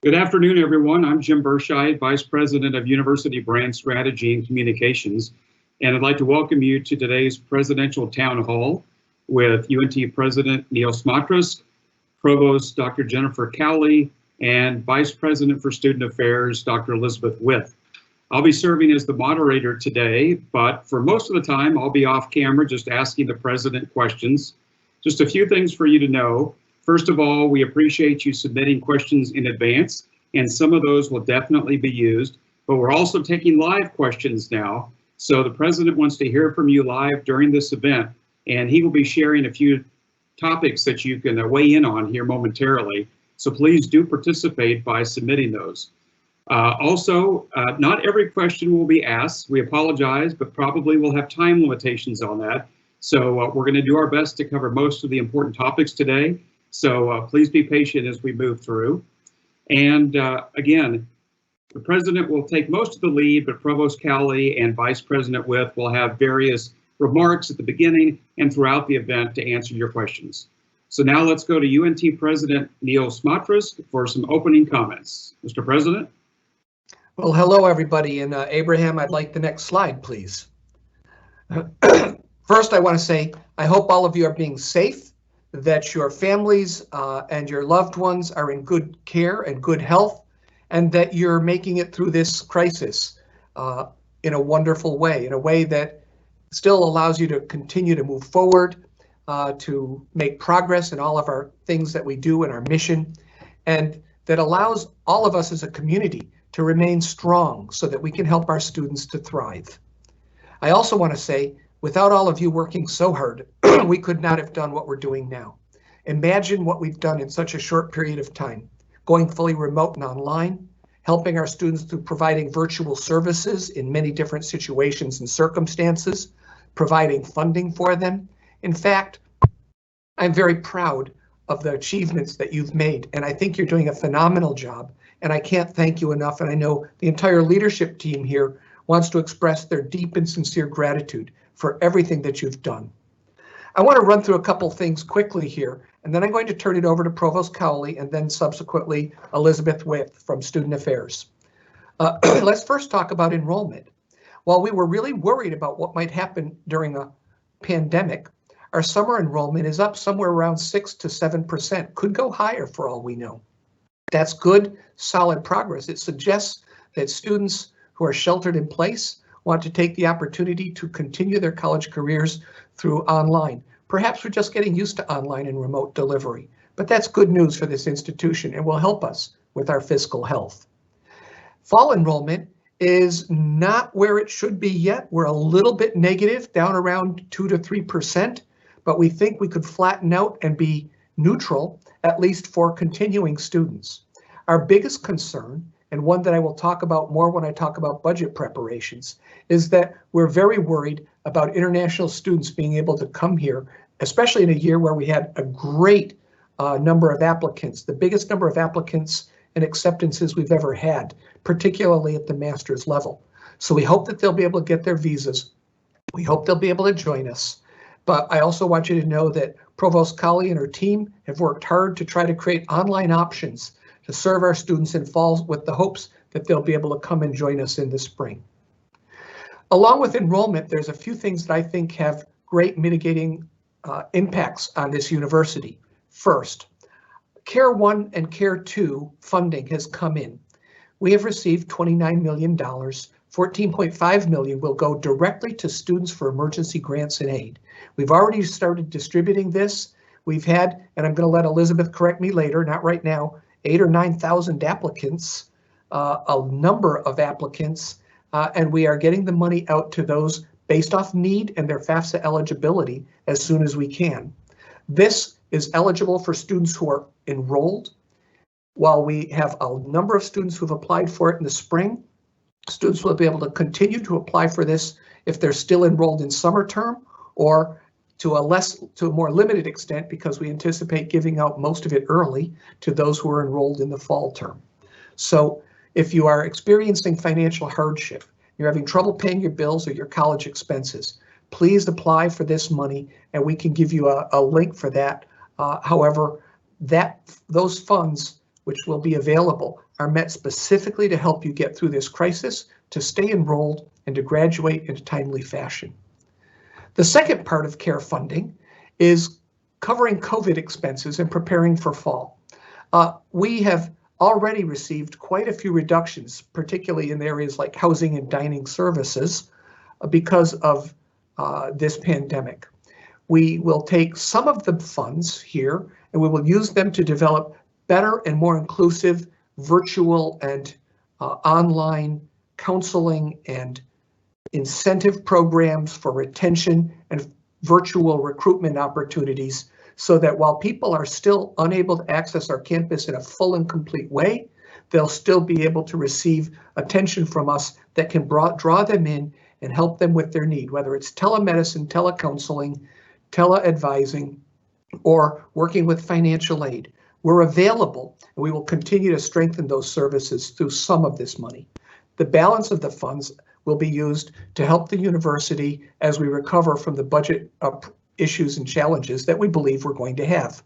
Good afternoon, everyone. I'm Jim Berscheid, Vice President of University Brand Strategy and Communications, and I'd like to welcome you to today's Presidential Town Hall with UNT President Neil Smatresk, Provost Dr. Jennifer Cowley, and Vice President for Student Affairs, Dr. Elizabeth With. I'll be serving as the moderator today, but for most of the time, I'll be off camera just asking the President questions. Just a few things for you to know. First of all, we appreciate you submitting questions in advance, and some of those will definitely be used, but we're also taking live questions now. So the President wants to hear from you live during this event, and he will be sharing a few topics that you can weigh in on here momentarily. So please do participate by submitting those. Not every question will be asked. We apologize, but probably we'll have time limitations on that. So we're going to do our best to cover most of the important topics today. So please be patient as we move through. And again, the President will take most of the lead, but Provost Cowley and Vice President With will have various remarks at the beginning and throughout the event to answer your questions. So now let's go to UNT President Neil Smatresk for some opening comments. Mr. President. Well, hello, everybody. And Abraham, I'd like the next slide, please. First, I want to say, I hope all of you are being safe, that your families and your loved ones are in good care and good health, and that you're making it through this crisis in a wonderful way, in a way that still allows you to continue to move forward, to make progress in all of our things that we do in our mission, and that allows all of us as a community to remain strong so that we can help our students to thrive. I also want to say, without all of you working so hard, we could not have done what we're doing now. Imagine what we've done in such a short period of time, going fully remote and online, helping our students through providing virtual services in many different situations and circumstances, providing funding for them. In fact, I'm very proud of the achievements that you've made, and I think you're doing a phenomenal job, and I can't thank you enough, and I know the entire leadership team here wants to express their deep and sincere gratitude for everything that you've done. I want to run through a couple things quickly here, and then I'm going to turn it over to Provost Cowley and then subsequently Elizabeth With from Student Affairs. Let's first talk about enrollment. While we were really worried about what might happen during a pandemic, our summer enrollment is up somewhere around 6 to 7%, could go higher for all we know. That's good, solid progress. It suggests that students who are sheltered in place want to take the opportunity to continue their college careers through online. Perhaps we're just getting used to online and remote delivery, but that's good news for this institution and will help us with our fiscal health. Fall enrollment is not where it should be yet. We're a little bit negative, down around 2 to 3%, but we think we could flatten out and be neutral, at least for continuing students. Our biggest concern, and one that I will talk about more when I talk about budget preparations, is that we're very worried about international students being able to come here, especially in a year where we had a great number of applicants, the biggest number of applicants and acceptances we've ever had, particularly at the master's level. So we hope that they'll be able to get their visas. We hope they'll be able to join us. But I also want you to know that Provost Cowley and her team have worked hard to try to create online options to serve our students in fall with the hopes that they'll be able to come and join us in the spring. Along with enrollment, there's a few things that I think have great mitigating impacts on this university. First, Care 1 and Care 2 funding has come in. We have received $29 million. $14.5 million will go directly to students for emergency grants and aid. We've already started distributing this. We've had, and I'm going to let Elizabeth correct me later, not right now, 8,000 or 9,000 applicants, a number of applicants, and we are getting the money out to those based off need and their FAFSA eligibility as soon as we can. This is eligible for students who are enrolled. While we have a number of students who've applied for it in the spring, students will be able to continue to apply for this if they're still enrolled in summer term, or to a more limited extent, because we anticipate giving out most of it early to those who are enrolled in the fall term. So if you are experiencing financial hardship, you're having trouble paying your bills or your college expenses, please apply for this money and we can give you a link for that. However, those funds which will be available are meant specifically to help you get through this crisis, to stay enrolled, and to graduate in a timely fashion. The second part of CARE funding is covering COVID expenses and preparing for fall. We have already received quite a few reductions, particularly in areas like housing and dining services, because of this pandemic. We will take some of the funds here and we will use them to develop better and more inclusive virtual and online counseling and incentive programs for retention and virtual recruitment opportunities, so that while people are still unable to access our campus in a full and complete way, they'll still be able to receive attention from us that can draw them in and help them with their need, whether it's telemedicine, telecounseling, tele-advising, or working with financial aid. We're available, and we will continue to strengthen those services through some of this money. The balance of the funds will be used to help the university as we recover from the budget issues and challenges that we believe we're going to have.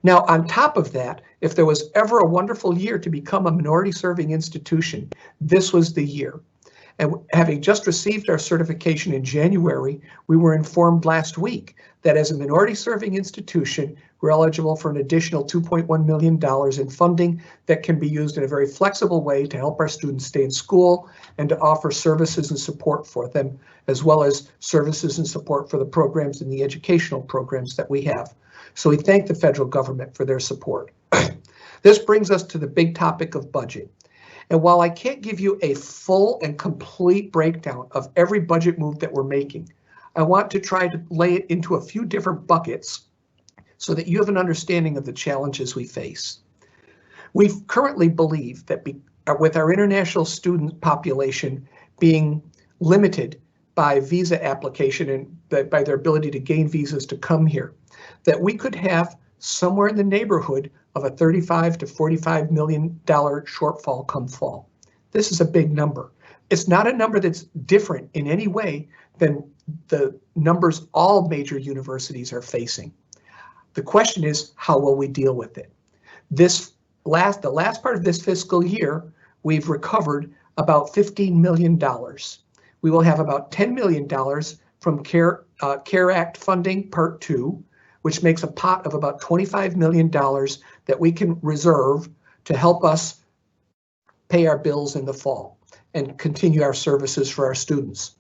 Now, on top of that, if there was ever a wonderful year to become a minority serving institution, this was the year. And having just received our certification in January, we were informed last week that as a minority serving institution, we're eligible for an additional $2.1 million in funding that can be used in a very flexible way to help our students stay in school and to offer services and support for them, as well as services and support for the programs and the educational programs that we have. So we thank the federal government for their support. This brings us to the big topic of budget. And while I can't give you a full and complete breakdown of every budget move that we're making, I want to try to lay it into a few different buckets so that you have an understanding of the challenges we face. We currently believe that with our international student population being limited by visa application and by their ability to gain visas to come here, that we could have somewhere in the neighborhood of a $35 to $45 million shortfall come fall. This is a big number. It's not a number that's different in any way than the numbers all major universities are facing. The question is, how will we deal with it? The last part of this fiscal year, we've recovered about $15 million. We will have about $10 million from CARE Act funding Part 2, which makes a pot of about $25 million that we can reserve to help us pay our bills in the fall and continue our services for our students.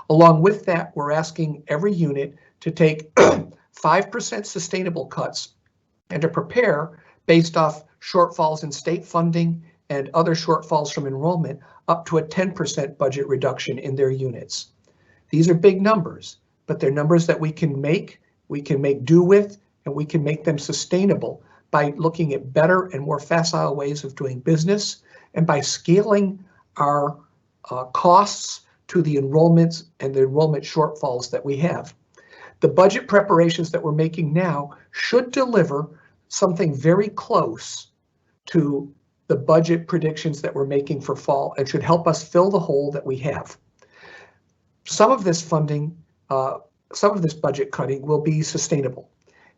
Along with that, we're asking every unit to take 5% sustainable cuts and to prepare based off shortfalls in state funding and other shortfalls from enrollment up to a 10% budget reduction in their units. These are big numbers, but they're numbers that we can make do with, and we can make them sustainable by looking at better and more facile ways of doing business and by scaling our costs to the enrollments and the enrollment shortfalls that we have. The budget preparations that we're making now should deliver something very close to the budget predictions that we're making for fall and should help us fill the hole that we have. Some of this funding, some of this budget cutting will be sustainable.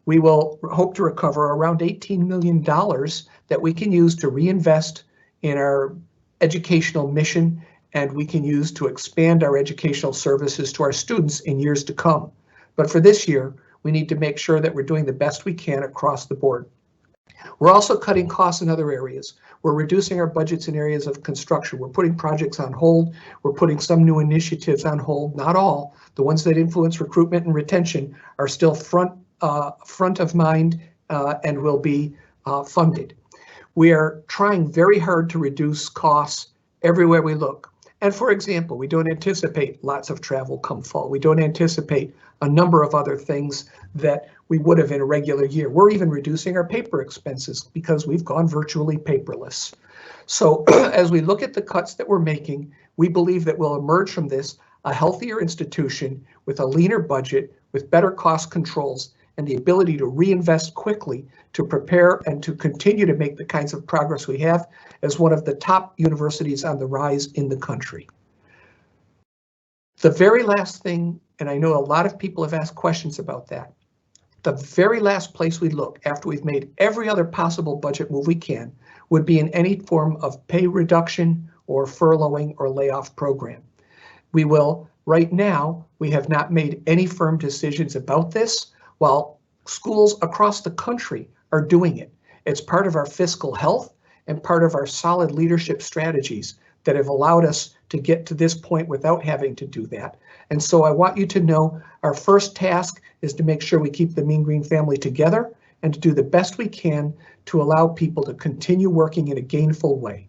We will hope to recover around $18 million that we can use to reinvest in our educational mission, and we can use to expand our educational services to our students in years to come. But for this year, we need to make sure that we're doing the best we can across the board. We're also cutting costs in other areas. We're reducing our budgets in areas of construction. We're putting projects on hold. We're putting some new initiatives on hold, not all. The ones that influence recruitment and retention are still front of mind and will be funded. We are trying very hard to reduce costs everywhere we look. And for example, we don't anticipate lots of travel come fall. We don't anticipate a number of other things that we would have in a regular year. We're even reducing our paper expenses because we've gone virtually paperless. So as we look at the cuts that we're making, we believe that we'll emerge from this a healthier institution with a leaner budget, with better cost controls, and the ability to reinvest quickly to prepare and to continue to make the kinds of progress we have as one of the top universities on the rise in the country. The very last thing, and I know a lot of people have asked questions about that, The very last place we look after we've made every other possible budget move we can would be in any form of pay reduction or furloughing or layoff program. We will, right now, we have not made any firm decisions about this while schools across the country are doing it. It's part of our fiscal health and part of our solid leadership strategies that have allowed us to get to this point without having to do that. And so I want you to know our first task is to make sure we keep the Mean Green family together and to do the best we can to allow people to continue working in a gainful way.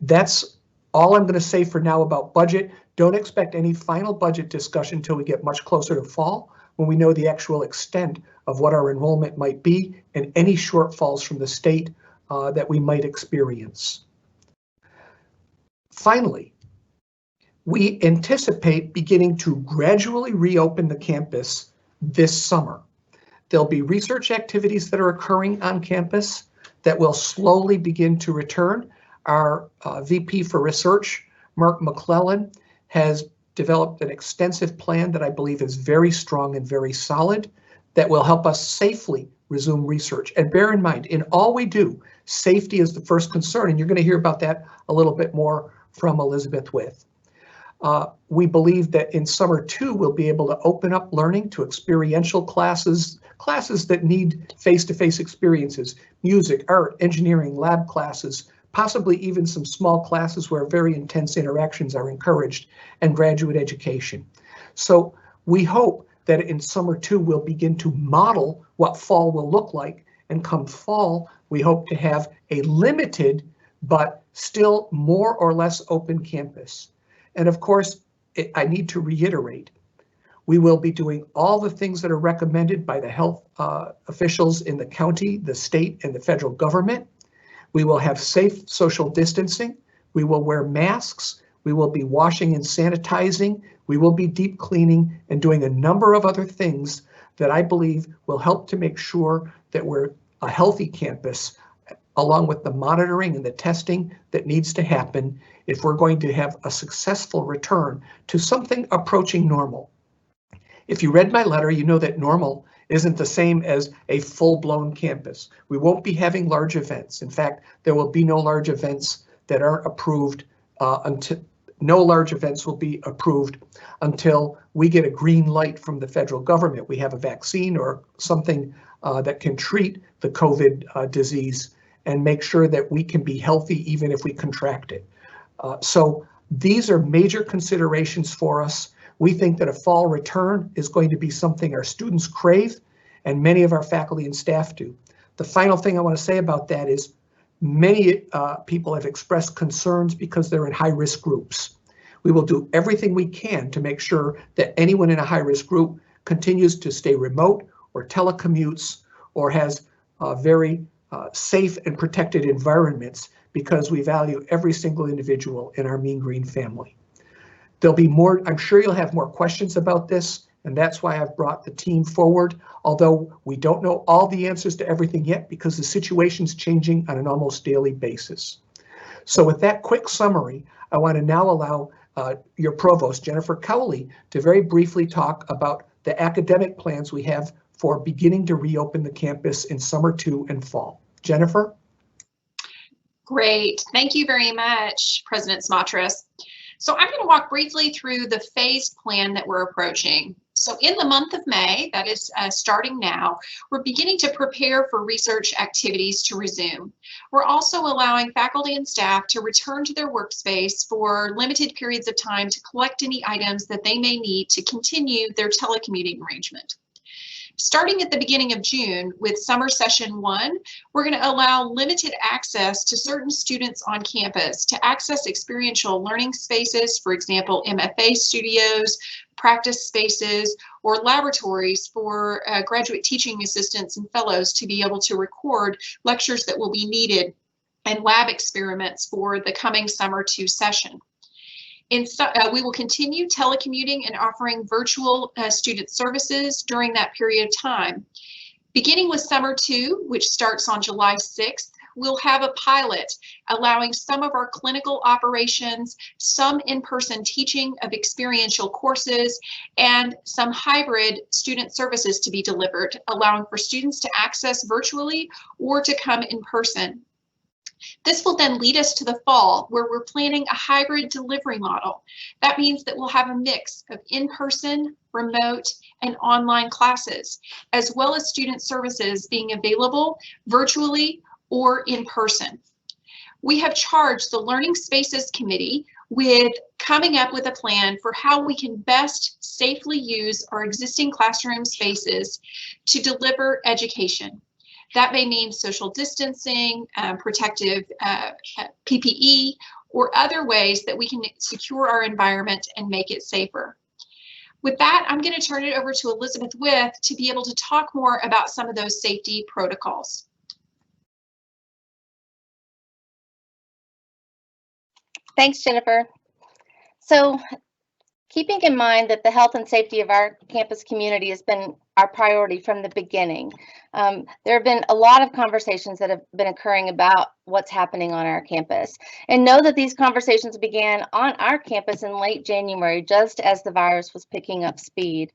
That's all I'm going to say for now about budget. Don't expect any final budget discussion until we get much closer to fall, when we know the actual extent of what our enrollment might be and any shortfalls from the state that we might experience. Finally, we anticipate beginning to gradually reopen the campus this summer. There'll be research activities that are occurring on campus that will slowly begin to return. Our VP for Research, Mark McClellan, has developed an extensive plan that I believe is very strong and very solid that will help us safely resume research. And bear in mind, in all we do, safety is the first concern, and you're going to hear about that a little bit more from Elizabeth With. We believe that in summer 2, we'll be able to open up learning to experiential classes that need face-to-face experiences, music, art, engineering, lab classes, possibly even some small classes where very intense interactions are encouraged, and graduate education. So we hope that in summer 2, we'll begin to model what fall will look like, and come fall, we hope to have a limited but still more or less open campus. And of course, I need to reiterate, we will be doing all the things that are recommended by the health officials in the county, the state, and the federal government. We will have safe social distancing. We will wear masks. We will be washing and sanitizing. We will be deep cleaning and doing a number of other things that I believe will help to make sure that we're a healthy campus, along with the monitoring and the testing that needs to happen if we're going to have a successful return to something approaching normal. If you read my letter, you know that normal isn't the same as a full-blown campus. We won't be having large events. In fact, there will be no large events that aren't approved until no large events will be approved until we get a green light from the federal government. We have a vaccine or something that can treat the COVID disease and make sure that we can be healthy even if we contract it. So these are major considerations for us. We think that a fall return is going to be something our students crave, and many of our faculty and staff do. The final thing I want to say about that is many people have expressed concerns because they're in high-risk groups. We will do everything we can to make sure that anyone in a high-risk group continues to stay remote or telecommutes or has very safe and protected environments, because we value every single individual in our Mean Green family. There'll be more, I'm sure you'll have more questions about this, and that's why I've brought the team forward, although we don't know all the answers to everything yet because the situation's changing on an almost daily basis. So with that quick summary, I want to now allow your provost, Jennifer Cowley, to very briefly talk about the academic plans we have for beginning to reopen the campus in summer 2 and fall. Jennifer? Great. Thank you very much, President Smatresk. So I'm going to walk briefly through the phased plan that we're approaching. So in the month of May, that is starting now, we're beginning to prepare for research activities to resume. We're also allowing faculty and staff to return to their workspace for limited periods of time to collect any items that they may need to continue their telecommuting arrangement. Starting at the beginning of June with summer session 1, we're going to allow limited access to certain students on campus to access experiential learning spaces, for example, MFA studios, practice spaces, or laboratories for graduate teaching assistants and fellows to be able to record lectures that will be needed and lab experiments for the coming summer 2 session. We will continue telecommuting and offering virtual student services during that period of time. Beginning with summer 2, which starts on July 6th, we'll have a pilot allowing some of our clinical operations, some in-person teaching of experiential courses, and some hybrid student services to be delivered, allowing for students to access virtually or to come in person. This will then lead us to the fall, where we're planning a hybrid delivery model. That means that we'll have a mix of in-person, remote, and online classes, as well as student services being available virtually or in person. We have charged the Learning Spaces Committee with coming up with a plan for how we can best safely use our existing classroom spaces to deliver education. That may mean social distancing, protective PPE, or other ways that we can secure our environment and make it safer. With that, I'm going to turn it over to Elizabeth With to be able to talk more about some of those safety protocols. Thanks, Jennifer. So, keeping in mind that the health and safety of our campus community has been our priority from the beginning, there have been a lot of conversations that have been occurring about what's happening on our campus. And know that these conversations began on our campus in late January, just as the virus was picking up speed.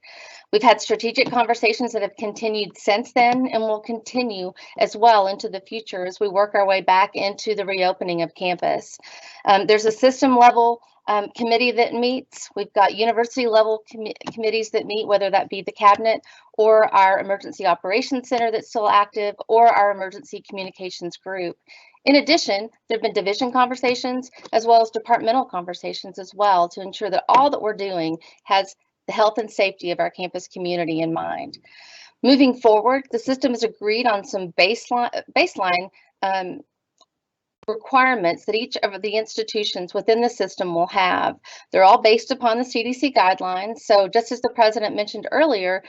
We've had strategic conversations that have continued since then and will continue as well into the future as we work our way back into the reopening of campus. There's a system level committee that meets. We've got university level committees that meet, whether that be the cabinet or our emergency operations center that's still active, or our emergency communications group. In addition, there have been division conversations as well as departmental conversations as well to ensure that all that we're doing has the health and safety of our campus community in mind. Moving forward, the system has agreed on some baseline requirements that each of the institutions within the system will have. They're all based upon the CDC guidelines. So just as the president mentioned earlier,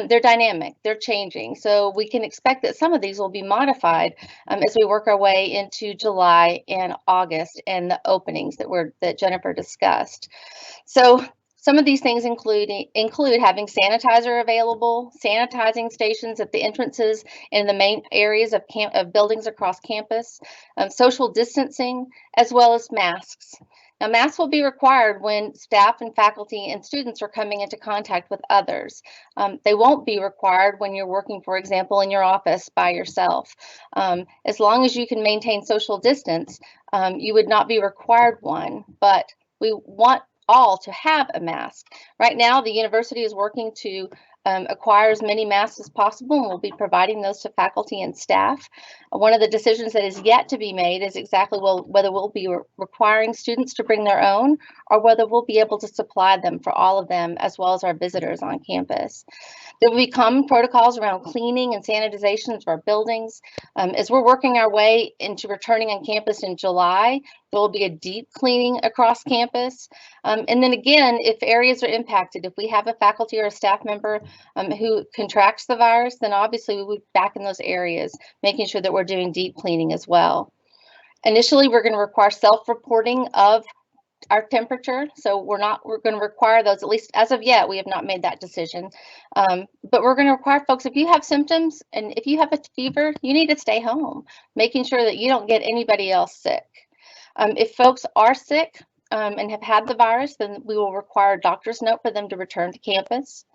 they're dynamic, they're changing. So we can expect that some of these will be modified as we work our way into July and August and the openings that Jennifer discussed. So some of these things include having sanitizer available, sanitizing stations at the entrances and the main areas of buildings across campus, social distancing, as well as masks. Now, masks will be required when staff and faculty and students are coming into contact with others. They won't be required when you're working, for example, in your office by yourself. As long as you can maintain social distance, you would not be required one, but we want all to have a mask. Right now, the university is working to acquire as many masks as possible, and we'll be providing those to faculty and staff. One of the decisions that is yet to be made is exactly whether we'll be requiring students to bring their own, or whether we'll be able to supply them for all of them, as well as our visitors on campus. There will be common protocols around cleaning and sanitization of our buildings. As we're working our way into returning on campus in July, there will be a deep cleaning across campus. And then again, if areas are impacted, if we have a faculty or a staff member who contracts the virus, then obviously we will be back in those areas, making sure that we're doing deep cleaning as well. Initially, we're going to require self-reporting of our temperature, so we're going to require those, at least as of yet. We have not made that decision, but we're going to require folks, if you have symptoms and if you have a fever, you need to stay home, making sure that you don't get anybody else sick. If folks are sick and have had the virus, then we will require a doctor's note for them to return to campus.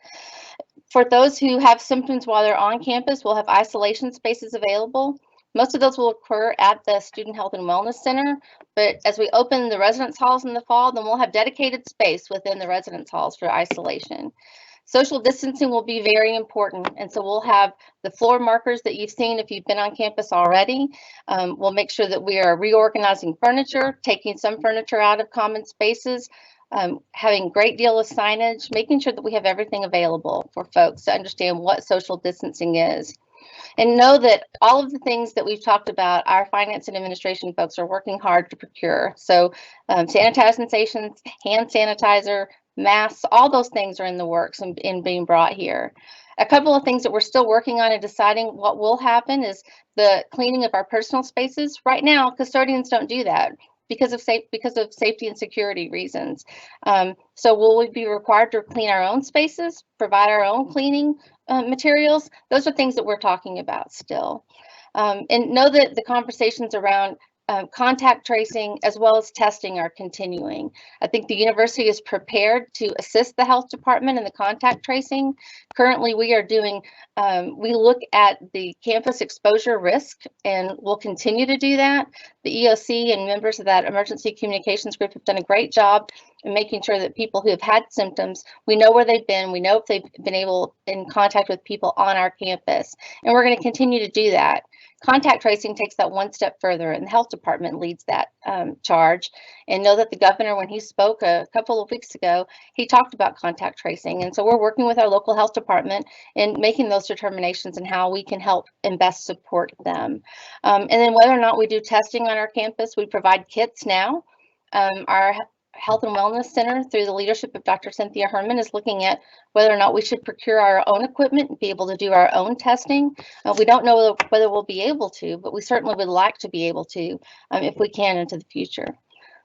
For those who have symptoms while they're on campus, we'll have isolation spaces available. Most of those will occur at the Student Health and Wellness Center, but as we open the residence halls in the fall, then we'll have dedicated space within the residence halls for isolation. Social distancing will be very important, and so we'll have the floor markers that you've seen if you've been on campus already. We'll make sure that we are reorganizing furniture, taking some furniture out of common spaces, having a great deal of signage, making sure that we have everything available for folks to understand what social distancing is. And know that all of the things that we've talked about, our finance and administration folks are working hard to procure. So sanitizing stations, hand sanitizer, masks, all those things are in the works and being brought here. A couple of things that we're still working on and deciding what will happen is the cleaning of our personal spaces. Right now, custodians don't do that because of safety and security reasons. So will we be required to clean our own spaces, provide our own cleaning materials? Those are things that we're talking about still. And know that the conversations around contact tracing as well as testing are continuing. I think the university is prepared to assist the health department in the contact tracing. Currently, we are doing, we look at the campus exposure risk, and we'll continue to do that. The EOC and members of that emergency communications group have done a great job in making sure that people who have had symptoms, we know where they've been, we know if they've been able in contact with people on our campus, and we're going to continue to do that. Contact tracing takes that one step further, and the health department leads that charge. And know that the governor, when he spoke a couple of weeks ago, he talked about contact tracing. And so we're working with our local health department in making those determinations and how we can help and best support them. And then whether or not we do testing on our campus, we provide kits now. Our Health and Wellness Center, through the leadership of Dr. Cynthia Herman, is looking at whether or not we should procure our own equipment and be able to do our own testing. We don't know whether we'll be able to, but we certainly would like to be able to if we can into the future.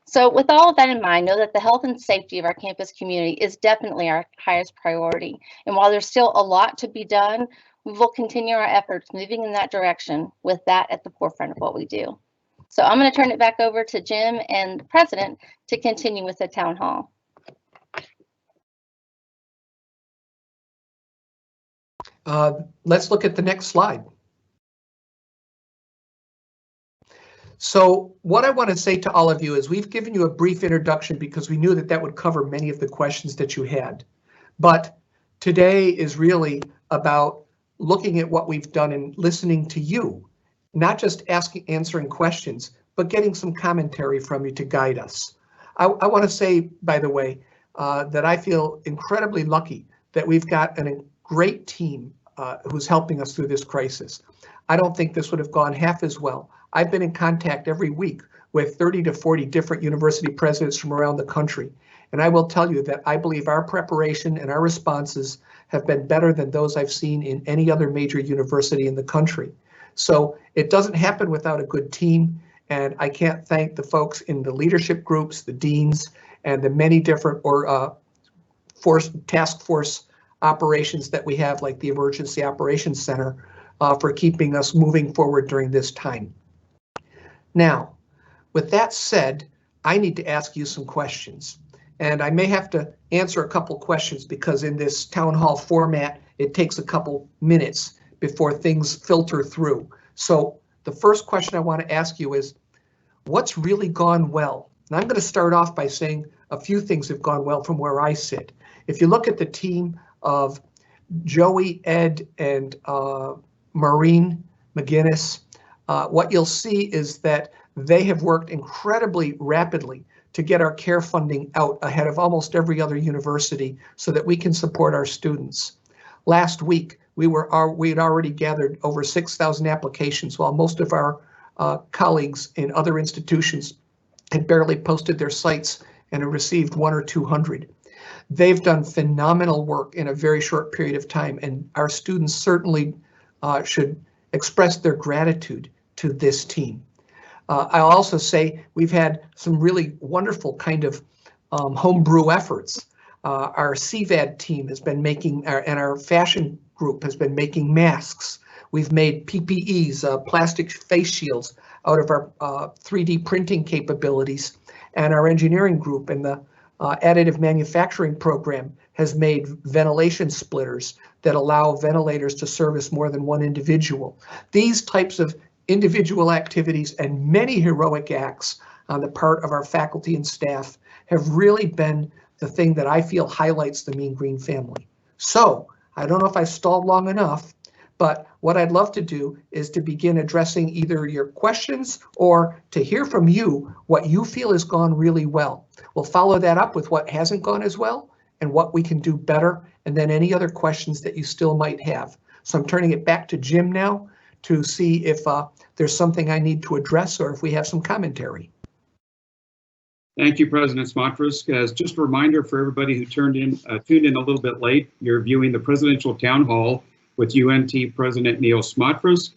So with all of that in mind, know that the health and safety of our campus community is definitely our highest priority. And while there's still a lot to be done, we will continue our efforts moving in that direction with that at the forefront of what we do. So I'm going to turn it back over to Jim and the president to continue with the town hall. Let's look at the next slide. So what I want to say to all of you is we've given you a brief introduction because we knew that that would cover many of the questions that you had. But today is really about looking at what we've done and listening to you. Not just answering questions, but getting some commentary from you to guide us. I want to say, by the way, that I feel incredibly lucky that we've got a great team who's helping us through this crisis. I don't think this would have gone half as well. I've been in contact every week with 30 to 40 different university presidents from around the country. And I will tell you that I believe our preparation and our responses have been better than those I've seen in any other major university in the country. So it doesn't happen without a good team, and I can't thank the folks in the leadership groups, the deans, and the many different task force operations that we have, like the Emergency Operations Center, for keeping us moving forward during this time. Now, with that said, I need to ask you some questions, and I may have to answer a couple questions because in this town hall format, it takes a couple minutes before things filter through. So the first question I want to ask you is, what's really gone well? And I'm going to start off by saying a few things have gone well from where I sit. If you look at the team of Joey, Ed, and Maureen McGinnis, what you'll see is that they have worked incredibly rapidly to get our care funding out ahead of almost every other university so that we can support our students. Last week, we had already gathered over 6,000 applications, while most of our colleagues in other institutions had barely posted their sites and had received 100 or 200. They've done phenomenal work in a very short period of time, and our students certainly should express their gratitude to this team. I'll also say we've had some really wonderful kind of homebrew efforts. Our CVAD team has been making, and our fashion group has been making masks. We've made PPEs, plastic face shields, out of our 3D printing capabilities. And our engineering group and the additive manufacturing program has made ventilation splitters that allow ventilators to service more than one individual. These types of individual activities and many heroic acts on the part of our faculty and staff have really been the thing that I feel highlights the Mean Green family. So I don't know if I stalled long enough, but what I'd love to do is to begin addressing either your questions or to hear from you what you feel has gone really well. We'll follow that up with what hasn't gone as well and what we can do better, and then any other questions that you still might have. So I'm turning it back to Jim now to see if there's something I need to address or if we have some commentary. Thank you, President Smatresk. As just a reminder for everybody who tuned in a little bit late, you're viewing the Presidential Town Hall with UNT President Neil Smatresk,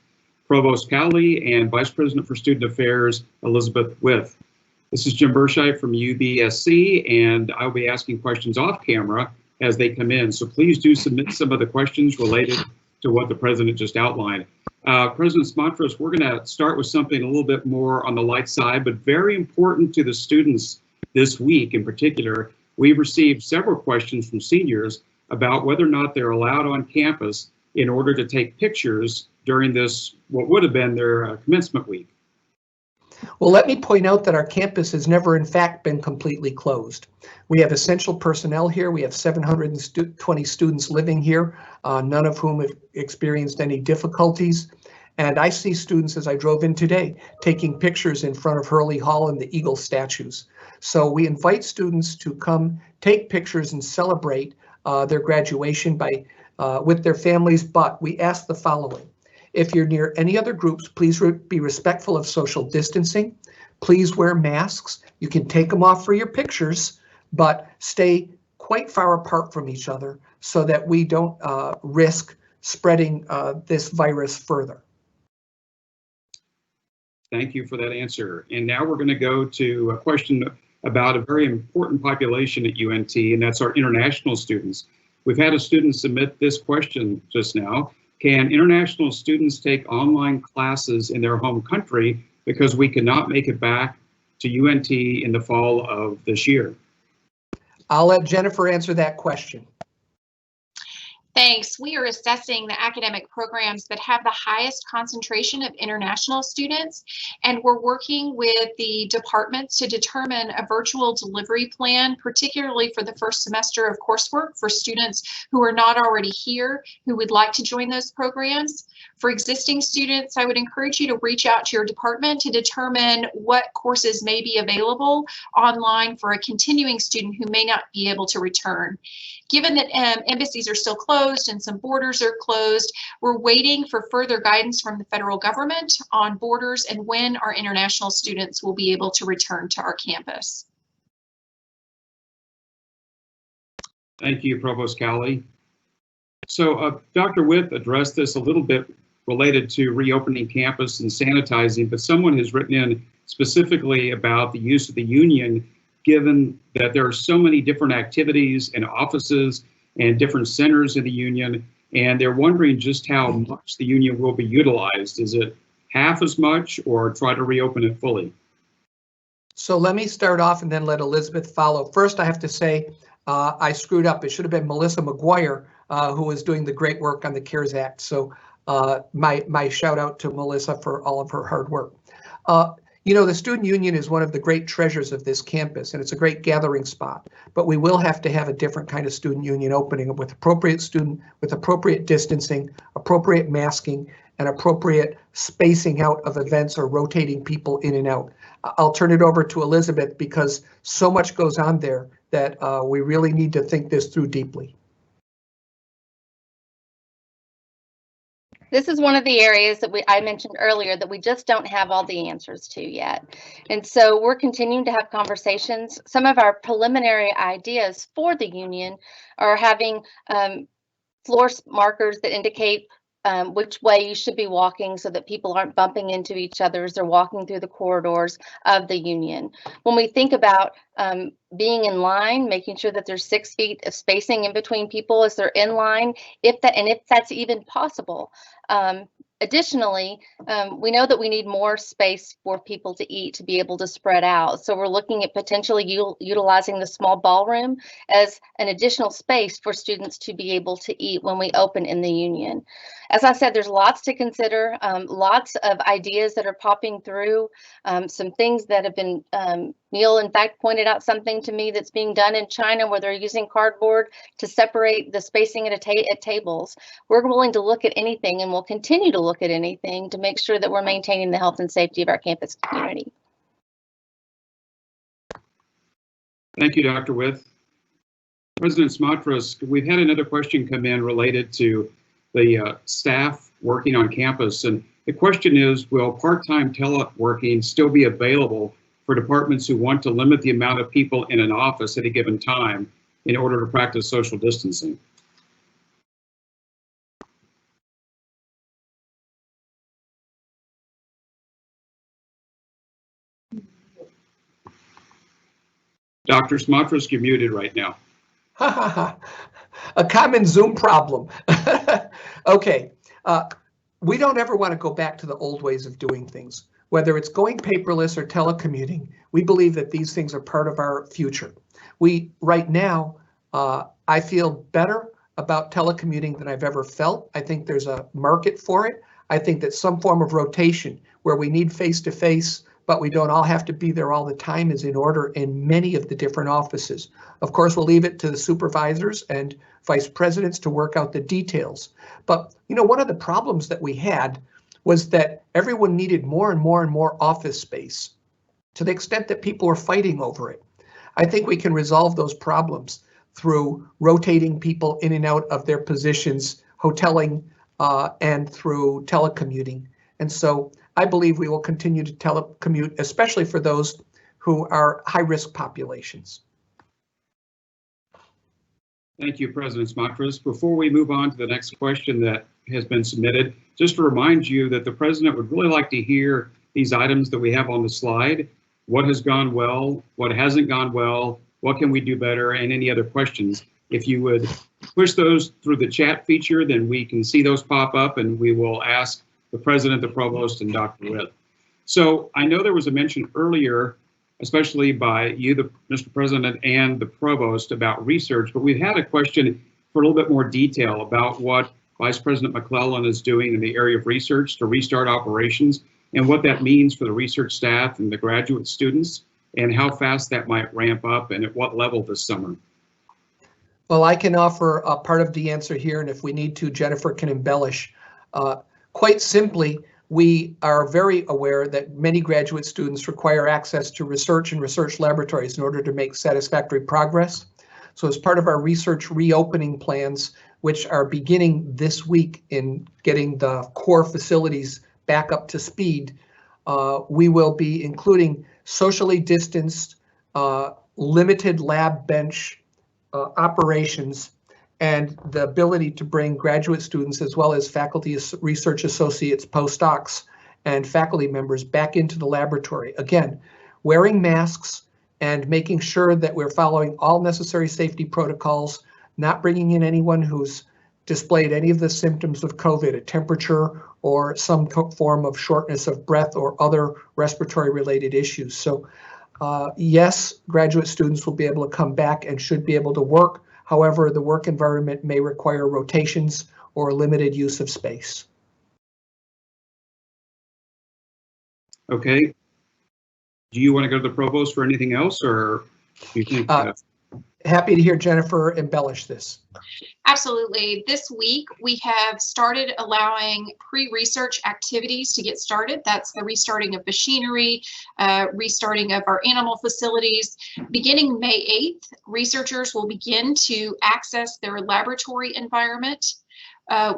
Provost Cowley, and Vice President for Student Affairs, Elizabeth With. This is Jim Burshai from UBSC, and I'll be asking questions off camera as they come in. So please do submit some of the questions related to what the President just outlined. President Smatresk, we're going to start with something a little bit more on the light side, but very important to the students this week in particular. We've received several questions from seniors about whether or not they're allowed on campus in order to take pictures during this, what would have been their commencement week. Well, let me point out that our campus has never, in fact, been completely closed. We have essential personnel here. We have 720 students living here, none of whom have experienced any difficulties. And I see students, as I drove in today, taking pictures in front of Hurley Hall and the Eagle statues. So we invite students to come take pictures and celebrate their graduation by with their families, but we ask the following. If you're near any other groups, please be respectful of social distancing. Please wear masks. You can take them off for your pictures, but stay quite far apart from each other so that we don't risk spreading this virus further. Thank you for that answer. And now we're going to go to a question about a very important population at UNT, and that's our international students. We've had a student submit this question just now. Can international students take online classes in their home country because we cannot make it back to UNT in the fall of this year? I'll let Jennifer answer that question. Thanks. We are assessing the academic programs that have the highest concentration of international students, and we're working with the departments to determine a virtual delivery plan, particularly for the first semester of coursework for students who are not already here, who would like to join those programs. For existing students, I would encourage you to reach out to your department to determine what courses may be available online for a continuing student who may not be able to return. Given that embassies are still closed and some borders are closed, we're waiting for further guidance from the federal government on borders and when our international students will be able to return to our campus. Thank you, Provost Cowley. So Dr. With addressed this a little bit related to reopening campus and sanitizing, but someone has written in specifically about the use of the union, given that there are so many different activities and offices and different centers in the union, and they're wondering just how much the union will be utilized. Is it half as much or try to reopen it fully? So let me start off and then let Elizabeth follow. First, I have to say I screwed up. It should have been Melissa McGuire who was doing the great work on the CARES Act. So my shout out to Melissa for all of her hard work. You know, the student union is one of the great treasures of this campus, and it's a great gathering spot, but we will have to have a different kind of student union opening with appropriate distancing, appropriate masking, and appropriate spacing out of events or rotating people in and out. I'll turn it over to Elizabeth because so much goes on there that we really need to think this through deeply. This is one of the areas that I mentioned earlier that we just don't have all the answers to yet. And so we're continuing to have conversations. Some of our preliminary ideas for the union are having floor markers that indicate which way you should be walking so that people aren't bumping into each other as they're walking through the corridors of the union. When we think about being in line, making sure that there's 6 feet of spacing in between people as they're in line, if that's even possible. Additionally, we know that we need more space for people to eat to be able to spread out. So we're looking at potentially utilizing the small ballroom as an additional space for students to be able to eat when we open in the union. As I said, there's lots to consider, lots of ideas that are popping through, some things that have been, Neil, in fact, pointed out something to me that's being done in China where they're using cardboard to separate the spacing at tables. We're willing to look at anything and we'll continue to look at anything to make sure that we're maintaining the health and safety of our campus community. Thank you, Dr. With. President Smatresk, we've had another question come in related to the staff working on campus. And the question is, will part-time teleworking still be available for departments who want to limit the amount of people in an office at a given time in order to practice social distancing? Dr. Smatresk, you're muted right now. A common Zoom problem. Okay. we don't ever want to go back to the old ways of doing things. Whether it's going paperless or telecommuting, we believe that these things are part of our future. Right now, I feel better about telecommuting than I've ever felt. I think there's a market for it. I think that some form of rotation where we need face-to-face, but we don't all have to be there all the time is in order in many of the different offices. Of course, we'll leave it to the supervisors and vice presidents to work out the details. But one of the problems that we had was that everyone needed more and more and more office space to the extent that people were fighting over it. I think we can resolve those problems through rotating people in and out of their positions, hoteling, and through telecommuting. And so I believe we will continue to telecommute, especially for those who are high-risk populations. Thank you, President Smatresk. Before we move on to the next question that has been submitted, just to remind you that the President would really like to hear these items that we have on the slide. What has gone well? What hasn't gone well? What can we do better? And any other questions. If you would push those through the chat feature, then we can see those pop up and we will ask the President, the Provost, and Dr. Witt. So I know there was a mention earlier, especially by you, Mr. President, and the Provost about research, but we've had a question for a little bit more detail about what Vice President McClellan is doing in the area of research to restart operations and what that means for the research staff and the graduate students and how fast that might ramp up and at what level this summer. Well, I can offer a part of the answer here, and if we need to, Jennifer can embellish. Quite simply, we are very aware that many graduate students require access to research and research laboratories in order to make satisfactory progress. So as part of our research reopening plans, which are beginning this week in getting the core facilities back up to speed, we will be including socially distanced, limited lab bench operations and the ability to bring graduate students as well as faculty, research associates, postdocs, and faculty members back into the laboratory. Again, wearing masks and making sure that we're following all necessary safety protocols, not bringing in anyone who's displayed any of the symptoms of COVID, a temperature or some form of shortness of breath or other respiratory related issues. So yes, graduate students will be able to come back and should be able to work. However, the work environment may require rotations or limited use of space. Okay. Do you want to go to the Provost for anything else, or do you think? Happy to hear Jennifer embellish this. Absolutely. This week, we have started allowing pre-research activities to get started. That's the restarting of machinery, restarting of our animal facilities. Beginning May 8th, researchers will begin to access their laboratory environment.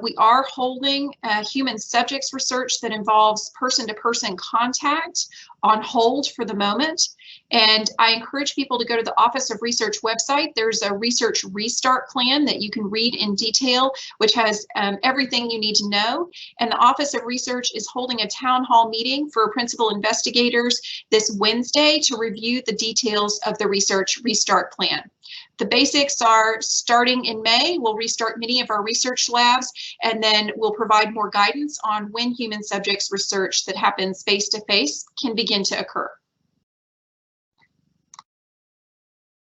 We are holding human subjects research that involves person-to-person contact on hold for the moment. And I encourage people to go to the Office of Research website. There's a research restart plan that you can read in detail, which has everything you need to know. And the Office of Research is holding a town hall meeting for principal investigators this Wednesday to review the details of the research restart plan. The basics are starting in May, we'll restart many of our research labs, and then we'll provide more guidance on when human subjects research that happens face-to-face can begin to occur.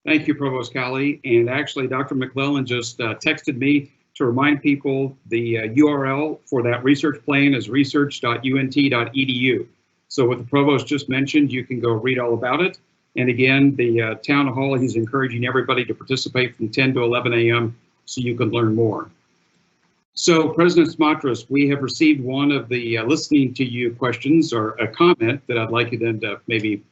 Thank you, Provost Cowley. And actually, Dr. McClellan just texted me to remind people the URL for that research plan is research.unt.edu. So what the Provost just mentioned, you can go read all about it. And again, the town hall, he's encouraging everybody to participate from 10 to 11 a.m. so you can learn more. So President Smatresk, we have received one of the listening to you questions or a comment that I'd like you then to maybe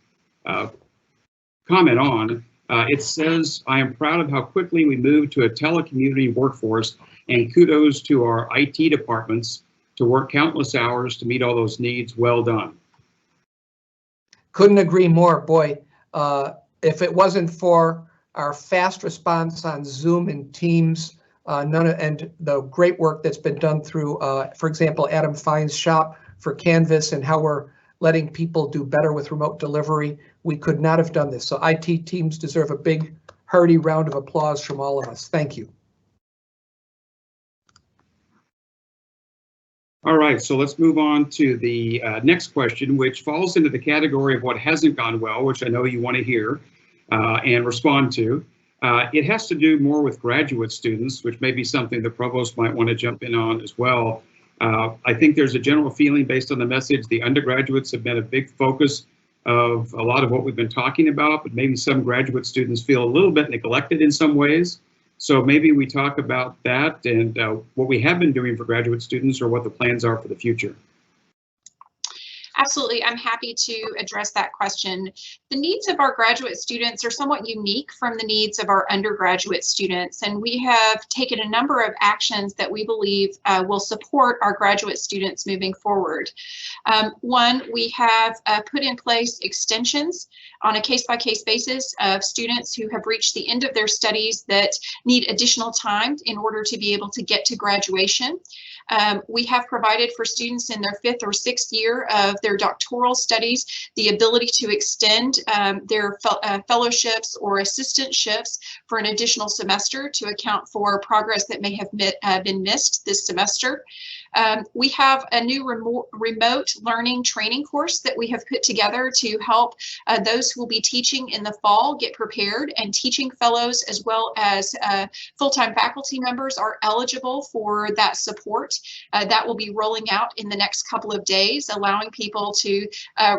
comment on. It says, I am proud of how quickly we moved to a telecommuting workforce and kudos to our IT departments to work countless hours to meet all those needs. Well done. Couldn't agree more, boy. If it wasn't for our fast response on Zoom and Teams, and the great work that's been done through, for example, Adam Fine's shop for Canvas and how we're letting people do better with remote delivery, we could not have done this. So IT teams deserve a big, hearty round of applause from all of us. Thank you. All right, so let's move on to the next question, which falls into the category of what hasn't gone well, which I know you want to hear and respond to. It has to do more with graduate students, which may be something the provost might want to jump in on as well. I think there's a general feeling based on the message, the undergraduates have been a big focus of a lot of what we've been talking about, but maybe some graduate students feel a little bit neglected in some ways. So maybe we talk about that and what we have been doing for graduate students or what the plans are for the future. Absolutely, I'm happy to address that question. The needs of our graduate students are somewhat unique from the needs of our undergraduate students, and we have taken a number of actions that we believe will support our graduate students moving forward. One, we have put in place extensions on a case-by-case basis of students who have reached the end of their studies that need additional time in order to be able to get to graduation. We have provided for students in their 5th or 6th year of their doctoral studies the ability to extend their fellowships or assistantships for an additional semester to account for progress that may have been missed this semester. We have a new remote learning training course that we have put together to help those who will be teaching in the fall get prepared, and teaching fellows as well as full-time faculty members are eligible for that support. That will be rolling out in the next couple of days, allowing people to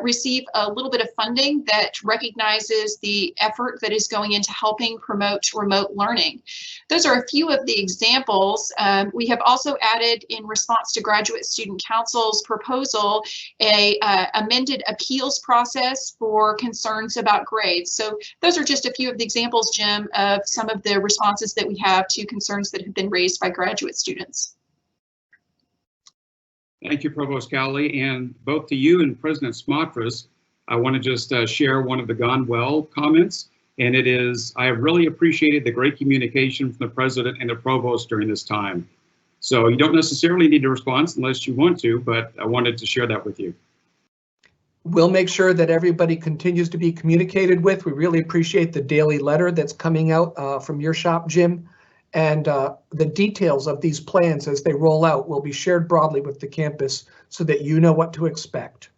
receive a little bit of funding that recognizes the effort that is going into helping promote remote learning. Those are a few of the examples. We have also added, in response to Graduate Student Council's proposal, a amended appeals process for concerns about grades. So those are just a few of the examples, Jim, of some of the responses that we have to concerns that have been raised by graduate students. Thank you, Provost Cowley, and both to you and President Smatresk, I want to just share one of the gone well comments, and it is, I have really appreciated the great communication from the President and the Provost during this time. So you don't necessarily need a response unless you want to, but I wanted to share that with you. We'll make sure that everybody continues to be communicated with. We really appreciate the daily letter that's coming out from your shop, Jim. And the details of these plans as they roll out will be shared broadly with the campus so that you know what to expect.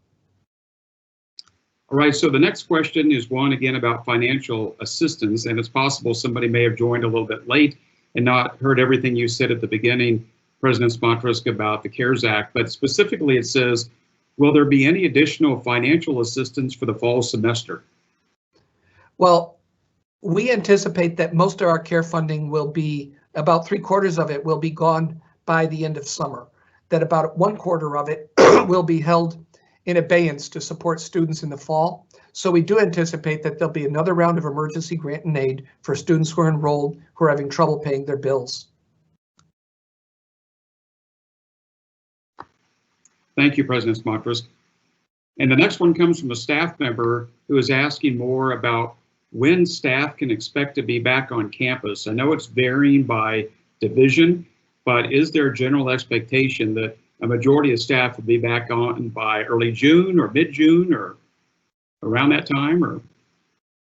All right, so the next question is one again about financial assistance, and it's possible somebody may have joined a little bit late and not heard everything you said at the beginning, President Smatresk, about the CARES Act, but specifically it says, will there be any additional financial assistance for the fall semester? Well, we anticipate that most of our care funding will be, about 3/4 of it will be gone by the end of summer, that about 1/4 of it will be held in abeyance to support students in the fall. So we do anticipate that there'll be another round of emergency grant and aid for students who are enrolled who are having trouble paying their bills. Thank you, President Smatresk. And the next one comes from a staff member who is asking more about when staff can expect to be back on campus. I know it's varying by division, but is there a general expectation that a majority of staff will be back on by early June or mid-June or around that time? Or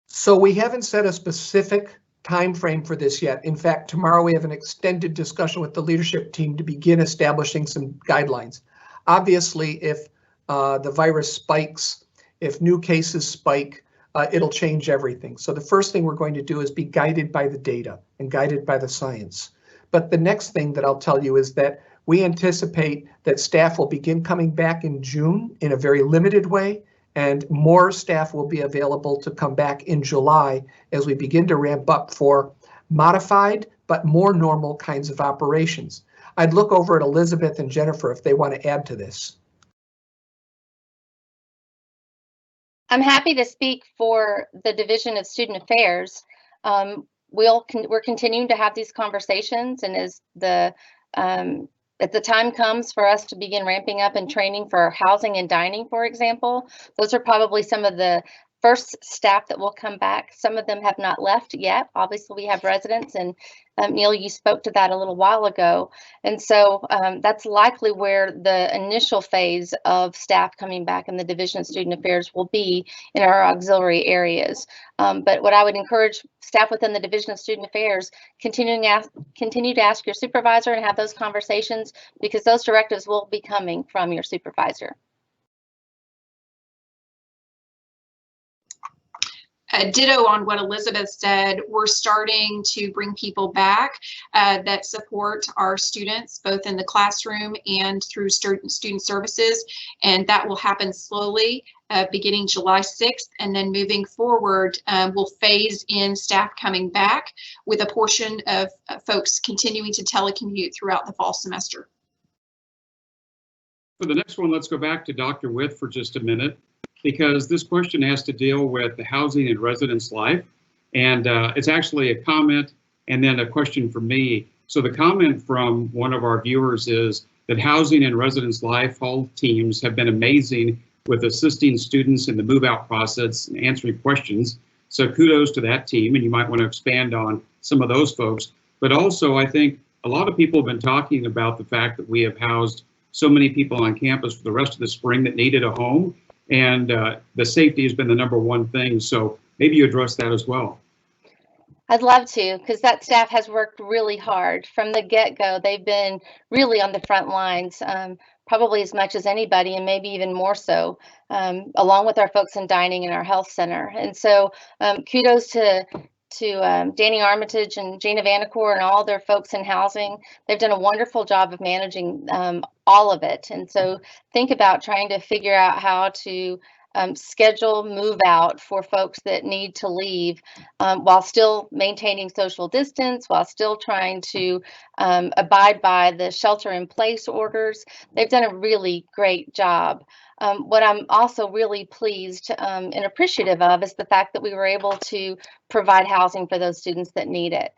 so we haven't set a specific time frame for this yet. In fact, tomorrow we have an extended discussion with the leadership team to begin establishing some guidelines. Obviously, if the virus spikes, if new cases spike, it'll change everything. So the first thing we're going to do is be guided by the data and guided by the science. But the next thing that I'll tell you is that we anticipate that staff will begin coming back in June in a very limited way, and more staff will be available to come back in July as we begin to ramp up for modified but more normal kinds of operations. I'd look over at Elizabeth and Jennifer if they want to add to this. I'm happy to speak for the Division of Student Affairs. We're continuing to have these conversations, and as the time comes for us to begin ramping up and training for housing and dining, for example, those are probably some of the first staff that will come back. Some of them have not left yet. Obviously, we have residents, and Neil, you spoke to that a little while ago. And so that's likely where the initial phase of staff coming back in the Division of Student Affairs will be in our auxiliary areas. But what I would encourage staff within the Division of Student Affairs, continue to ask your supervisor and have those conversations, because those directives will be coming from your supervisor. Ditto on what Elizabeth said. We're starting to bring people back that support our students, both in the classroom and through student services, and that will happen slowly beginning July 6th, and then moving forward, we'll phase in staff coming back with a portion of folks continuing to telecommute throughout the fall semester. For the next one, let's go back to Dr. With for just a minute, because this question has to deal with the housing and residence life. And it's actually a comment and then a question for me. So the comment from one of our viewers is that housing and residence life hall teams have been amazing with assisting students in the move out process and answering questions. So kudos to that team, and you might want to expand on some of those folks. But also, I think a lot of people have been talking about the fact that we have housed so many people on campus for the rest of the spring that needed a home. And the safety has been the #1 thing. So maybe you address that as well. I'd love to, because that staff has worked really hard from the get-go. They've been really on the front lines, probably as much as anybody, and maybe even more so, along with our folks in dining and our health center. And so kudos to Danny Armitage and Jana Vanacore and all their folks in housing. They've done a wonderful job of managing all of it. And so think about trying to figure out how to schedule move out for folks that need to leave while still maintaining social distance, while still trying to abide by the shelter in place orders. They've done a really great job. What I'm also really pleased and appreciative of is the fact that we were able to provide housing for those students that need it.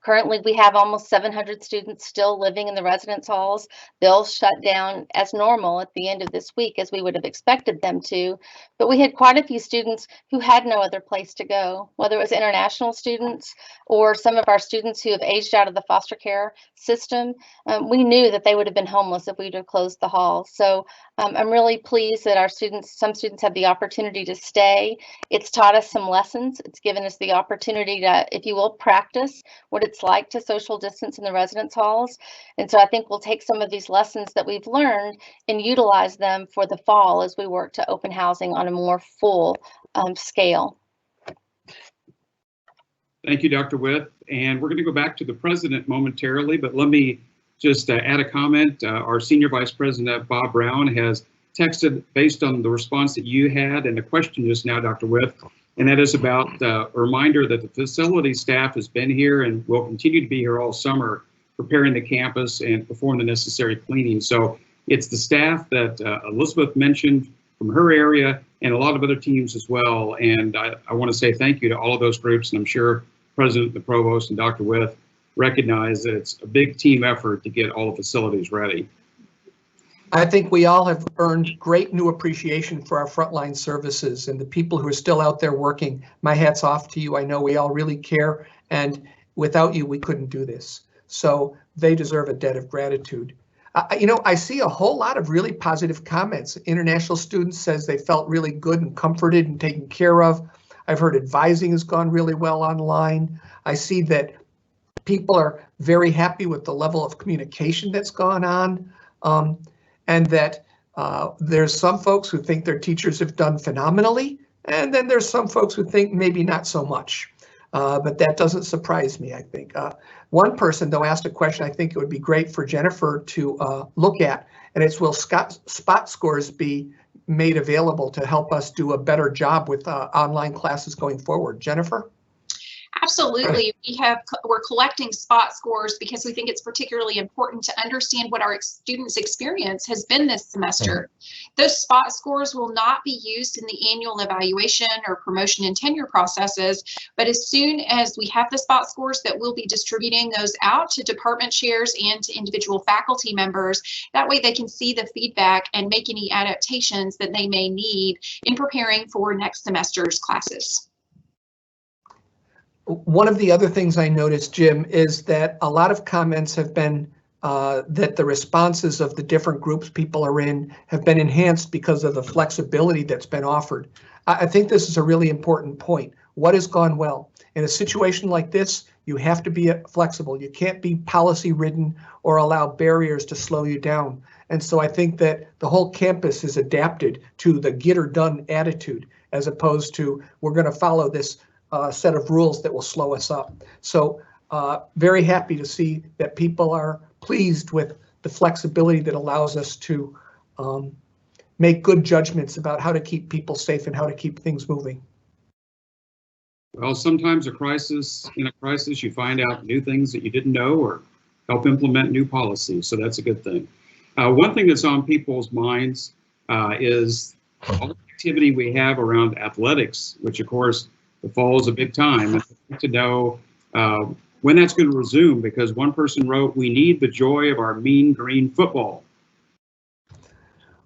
Currently, we have almost 700 students still living in the residence halls. They'll shut down as normal at the end of this week, as we would have expected them to. But we had quite a few students who had no other place to go, whether it was international students or some of our students who have aged out of the foster care system. We knew that they would have been homeless if we'd have closed the hall. So I'm really pleased that some students have the opportunity to stay. It's taught us some lessons. It's given us the opportunity to, if you will, practice what it's like to social distance in the residence halls. And so I think we'll take some of these lessons that we've learned and utilize them for the fall as we work to open housing on a more full scale. Thank you, Dr. With. And we're going to go back to the president momentarily, but let me just add a comment. Our Senior Vice President, Bob Brown, has texted based on the response that you had and the question just now, Dr. With, and that is about a reminder that the facility staff has been here and will continue to be here all summer, preparing the campus and perform the necessary cleaning. So it's the staff that Elizabeth mentioned from her area and a lot of other teams as well. And I want to say thank you to all of those groups, and I'm sure President, the Provost, and Dr. With recognize that it's a big team effort to get all the facilities ready. I think we all have earned great new appreciation for our frontline services and the people who are still out there working. My hat's off to you. I know we all really care, and without you, we couldn't do this. So they deserve a debt of gratitude. I see a whole lot of really positive comments. International students says they felt really good and comforted and taken care of. I've heard advising has gone really well online. I see that people are very happy with the level of communication that's gone on. And that there's some folks who think their teachers have done phenomenally, and then there's some folks who think maybe not so much. But that doesn't surprise me, I think. One person, though, asked a question I think it would be great for Jennifer to look at, and it's, will spot scores be made available to help us do a better job with online classes going forward? Jennifer? Absolutely. We're collecting spot scores because we think it's particularly important to understand what our students' experience has been this semester. Those spot scores will not be used in the annual evaluation or promotion and tenure processes, but as soon as we have the spot scores, that we'll be distributing those out to department chairs and to individual faculty members. That way they can see the feedback and make any adaptations that they may need in preparing for next semester's classes. One of the other things I noticed, Jim, is that a lot of comments have been that the responses of the different groups people are in have been enhanced because of the flexibility that's been offered. I think this is a really important point. What has gone well? In a situation like this, you have to be flexible. You can't be policy ridden or allow barriers to slow you down. And so I think that the whole campus is adapted to the get or done attitude, as opposed to we're going to follow this set of rules that will slow us up. So very happy to see that people are pleased with the flexibility that allows us to make good judgments about how to keep people safe and how to keep things moving. Well, sometimes in a crisis, you find out new things that you didn't know or help implement new policies. So that's a good thing. One thing that's on people's minds is all the activity we have around athletics, which of course the fall is a big time. I'd like to know when that's going to resume, because one person wrote, "We need the joy of our mean green football."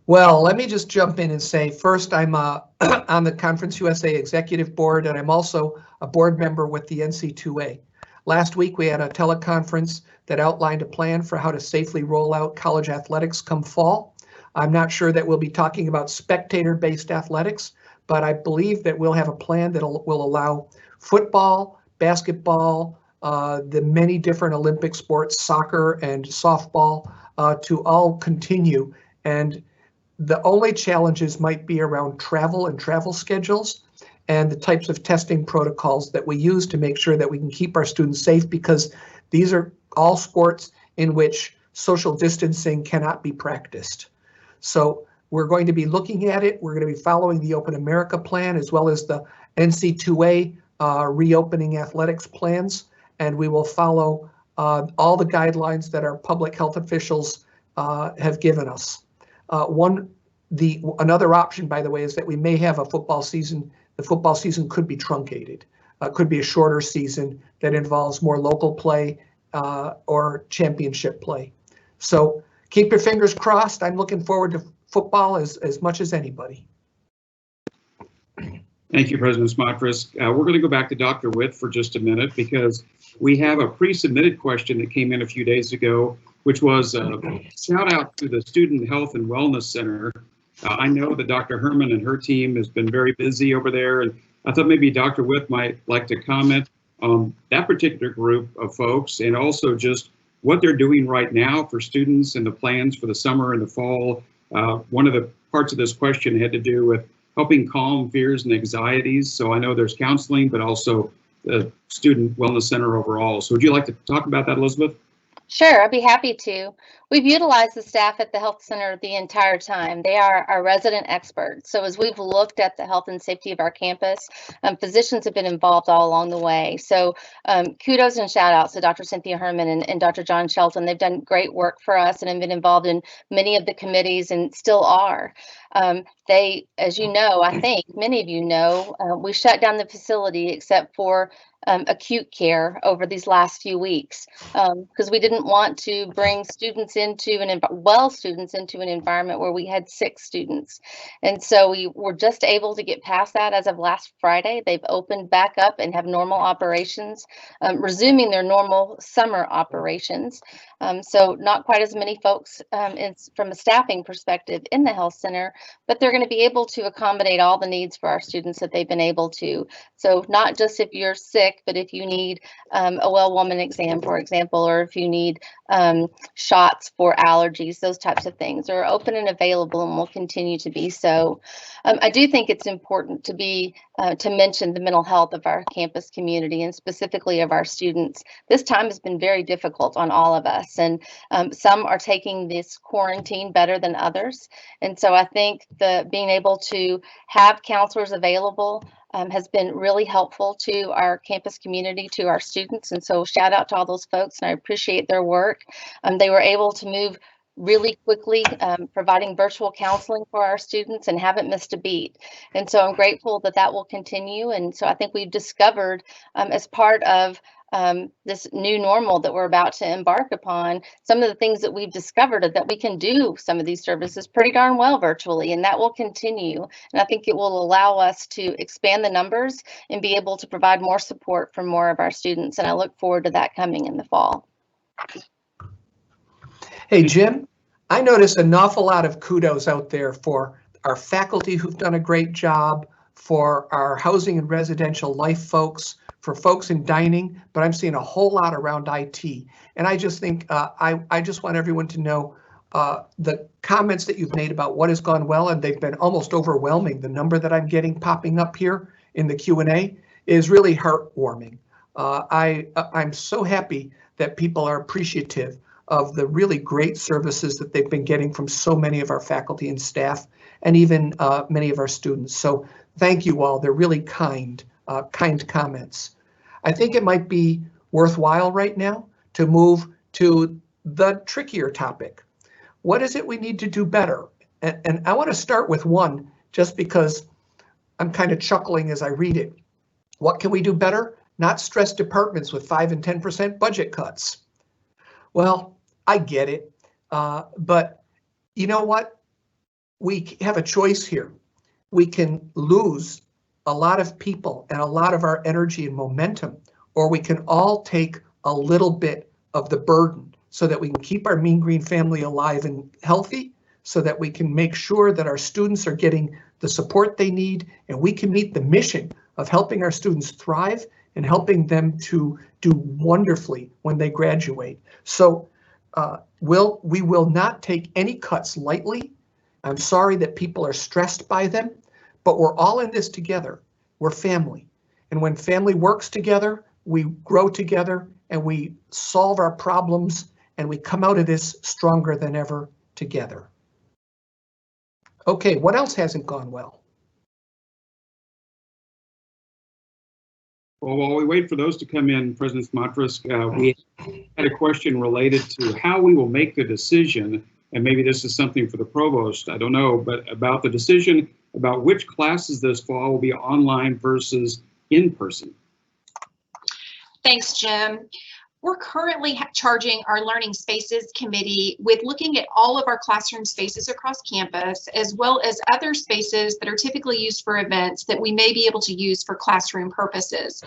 Well, let me just jump in and say, first, I'm on the Conference USA Executive Board, and I'm also a board member with the NC2A. Last week, we had a teleconference that outlined a plan for how to safely roll out college athletics come fall. I'm not sure that we'll be talking about spectator-based athletics, but I believe that we'll have a plan that will allow football, basketball, the many different Olympic sports, soccer and softball, to all continue. And the only challenges might be around travel and travel schedules and the types of testing protocols that we use to make sure that we can keep our students safe, because these are all sports in which social distancing cannot be practiced. So we're going to be looking at it. We're going to be following the Open America plan as well as the NC2A reopening athletics plans, and we will follow all the guidelines that our public health officials have given us. Another option, by the way, is that we may have a football season. The football season could be truncated. Could be a shorter season that involves more local play or championship play. So keep your fingers crossed. I'm looking forward to football as much as anybody. Thank you, President Smatresk. We're going to go back to Dr. Witt for just a minute, because we have a pre-submitted question that came in a few days ago, which was a shout out to the Student Health and Wellness Center. I know that Dr. Herman and her team has been very busy over there, and I thought maybe Dr. Witt might like to comment on that particular group of folks, and also just what they're doing right now for students and the plans for the summer and the fall. One of the parts of this question had to do with helping calm fears and anxieties. So I know there's counseling, but also the Student Wellness Center overall. So would you like to talk about that, Elizabeth? Sure, I'd be happy to. We've utilized the staff at the Health Center the entire time. They are our resident experts. So as we've looked at the health and safety of our campus, physicians have been involved all along the way. So kudos and shout outs to Dr. Cynthia Herman and Dr. John Shelton. They've done great work for us and have been involved in many of the committees and still are. They, as you know, I think many of you know, we shut down the facility except for acute care over these last few weeks because we didn't want to bring students into students into an environment where we had sick students. And so we were just able to get past that as of last Friday. They've opened back up and have normal operations, resuming their normal summer operations. So not quite as many folks from a staffing perspective in the health center, but they're going to be able to accommodate all the needs for our students that they've been able to. So not just if you're sick, but if you need a well woman exam, for example, or if you need shots for allergies, those types of things are open and available and will continue to be so. I do think it's important to mention the mental health of our campus community and specifically of our students. This time has been very difficult on all of us, and some are taking this quarantine better than others. And so I think being able to have counselors available has been really helpful to our campus community, to our students. And so shout out to all those folks, and I appreciate their work. They were able to move really quickly, providing virtual counseling for our students and haven't missed a beat. And so I'm grateful that that will continue. And so I think we've discovered as part of this new normal that we're about to embark upon, some of the things that we've discovered that we can do some of these services pretty darn well virtually, and that will continue. And I think it will allow us to expand the numbers and be able to provide more support for more of our students. And I look forward to that coming in the fall. Hey, Jim, I noticed an awful lot of kudos out there for our faculty who've done a great job, for our housing and residential life folks, for folks in dining, but I'm seeing a whole lot around IT. And I just think, I just want everyone to know the comments that you've made about what has gone well, and they've been almost overwhelming. The number that I'm getting popping up here in the Q&A is really heartwarming. I'm so happy that people are appreciative of the really great services that they've been getting from so many of our faculty and staff, and even many of our students. So thank you all. They're really kind comments. I think it might be worthwhile right now to move to the trickier topic. What is it we need to do better? And I want to start with one, just because I'm kind of chuckling as I read it. What can we do better? Not stress departments with 5 and 10% budget cuts. Well, I get it, but you know what? We have a choice here. We can lose a lot of people and a lot of our energy and momentum, or we can all take a little bit of the burden so that we can keep our Mean Green family alive and healthy, so that we can make sure that our students are getting the support they need, and we can meet the mission of helping our students thrive and helping them to do wonderfully when they graduate. So we will not take any cuts lightly. I'm sorry that people are stressed by them, but we're all in this together. We're family. And when family works together, we grow together and we solve our problems, and we come out of this stronger than ever together. Okay, what else hasn't gone well? Well, while we wait for those to come in, President Smatresk, we had a question related to how we will make the decision, and maybe this is something for the provost, I don't know, but about the decision about which classes this fall will be online versus in person. Thanks, Jim. We're currently charging our Learning Spaces Committee with looking at all of our classroom spaces across campus, as well as other spaces that are typically used for events that we may be able to use for classroom purposes.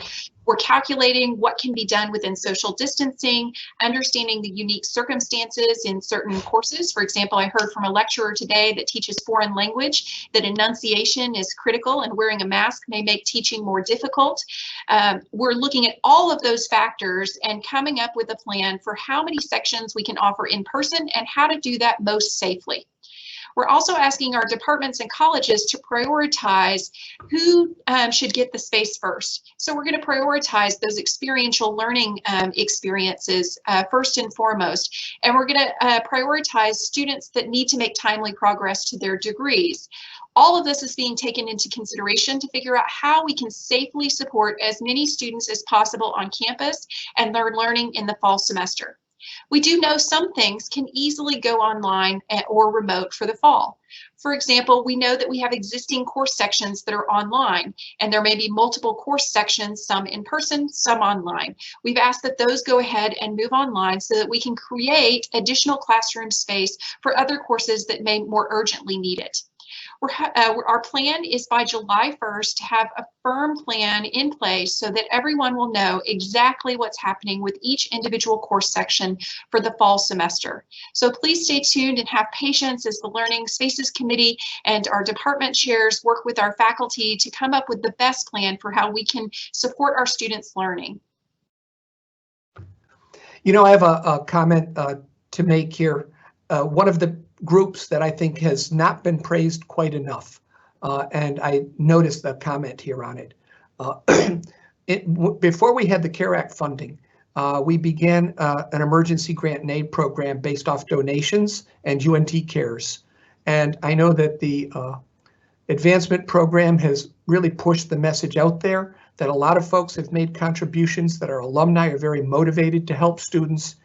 We're calculating what can be done within social distancing, understanding the unique circumstances in certain courses. For example, I heard from a lecturer today that teaches foreign language that enunciation is critical and wearing a mask may make teaching more difficult. We're looking at all of those factors and coming up with a plan for how many sections we can offer in person and how to do that most safely. We're also asking our departments and colleges to prioritize who should get the space first. So we're going to prioritize those experiential learning experiences first and foremost. And we're going to prioritize students that need to make timely progress to their degrees. All of this is being taken into consideration to figure out how we can safely support as many students as possible on campus and learning in the fall semester. We do know some things can easily go online or remote for the fall. For example, we know that we have existing course sections that are online, and there may be multiple course sections, some in person, some online. We've asked that those go ahead and move online so that we can create additional classroom space for other courses that may more urgently need it. Our plan is by July 1st to have a firm plan in place so that everyone will know exactly what's happening with each individual course section for the fall semester. So please stay tuned and have patience as the Learning Spaces Committee and our department chairs work with our faculty to come up with the best plan for how we can support our students' learning. You know, I have a comment to make here. One of the groups that I think has not been praised quite enough, and I noticed the comment here on it. Before we had the CARE Act funding, we began an emergency grant and aid program based off donations and UNT Cares. And I know that the advancement program has really pushed the message out there that a lot of folks have made contributions, that our alumni are very motivated to help students,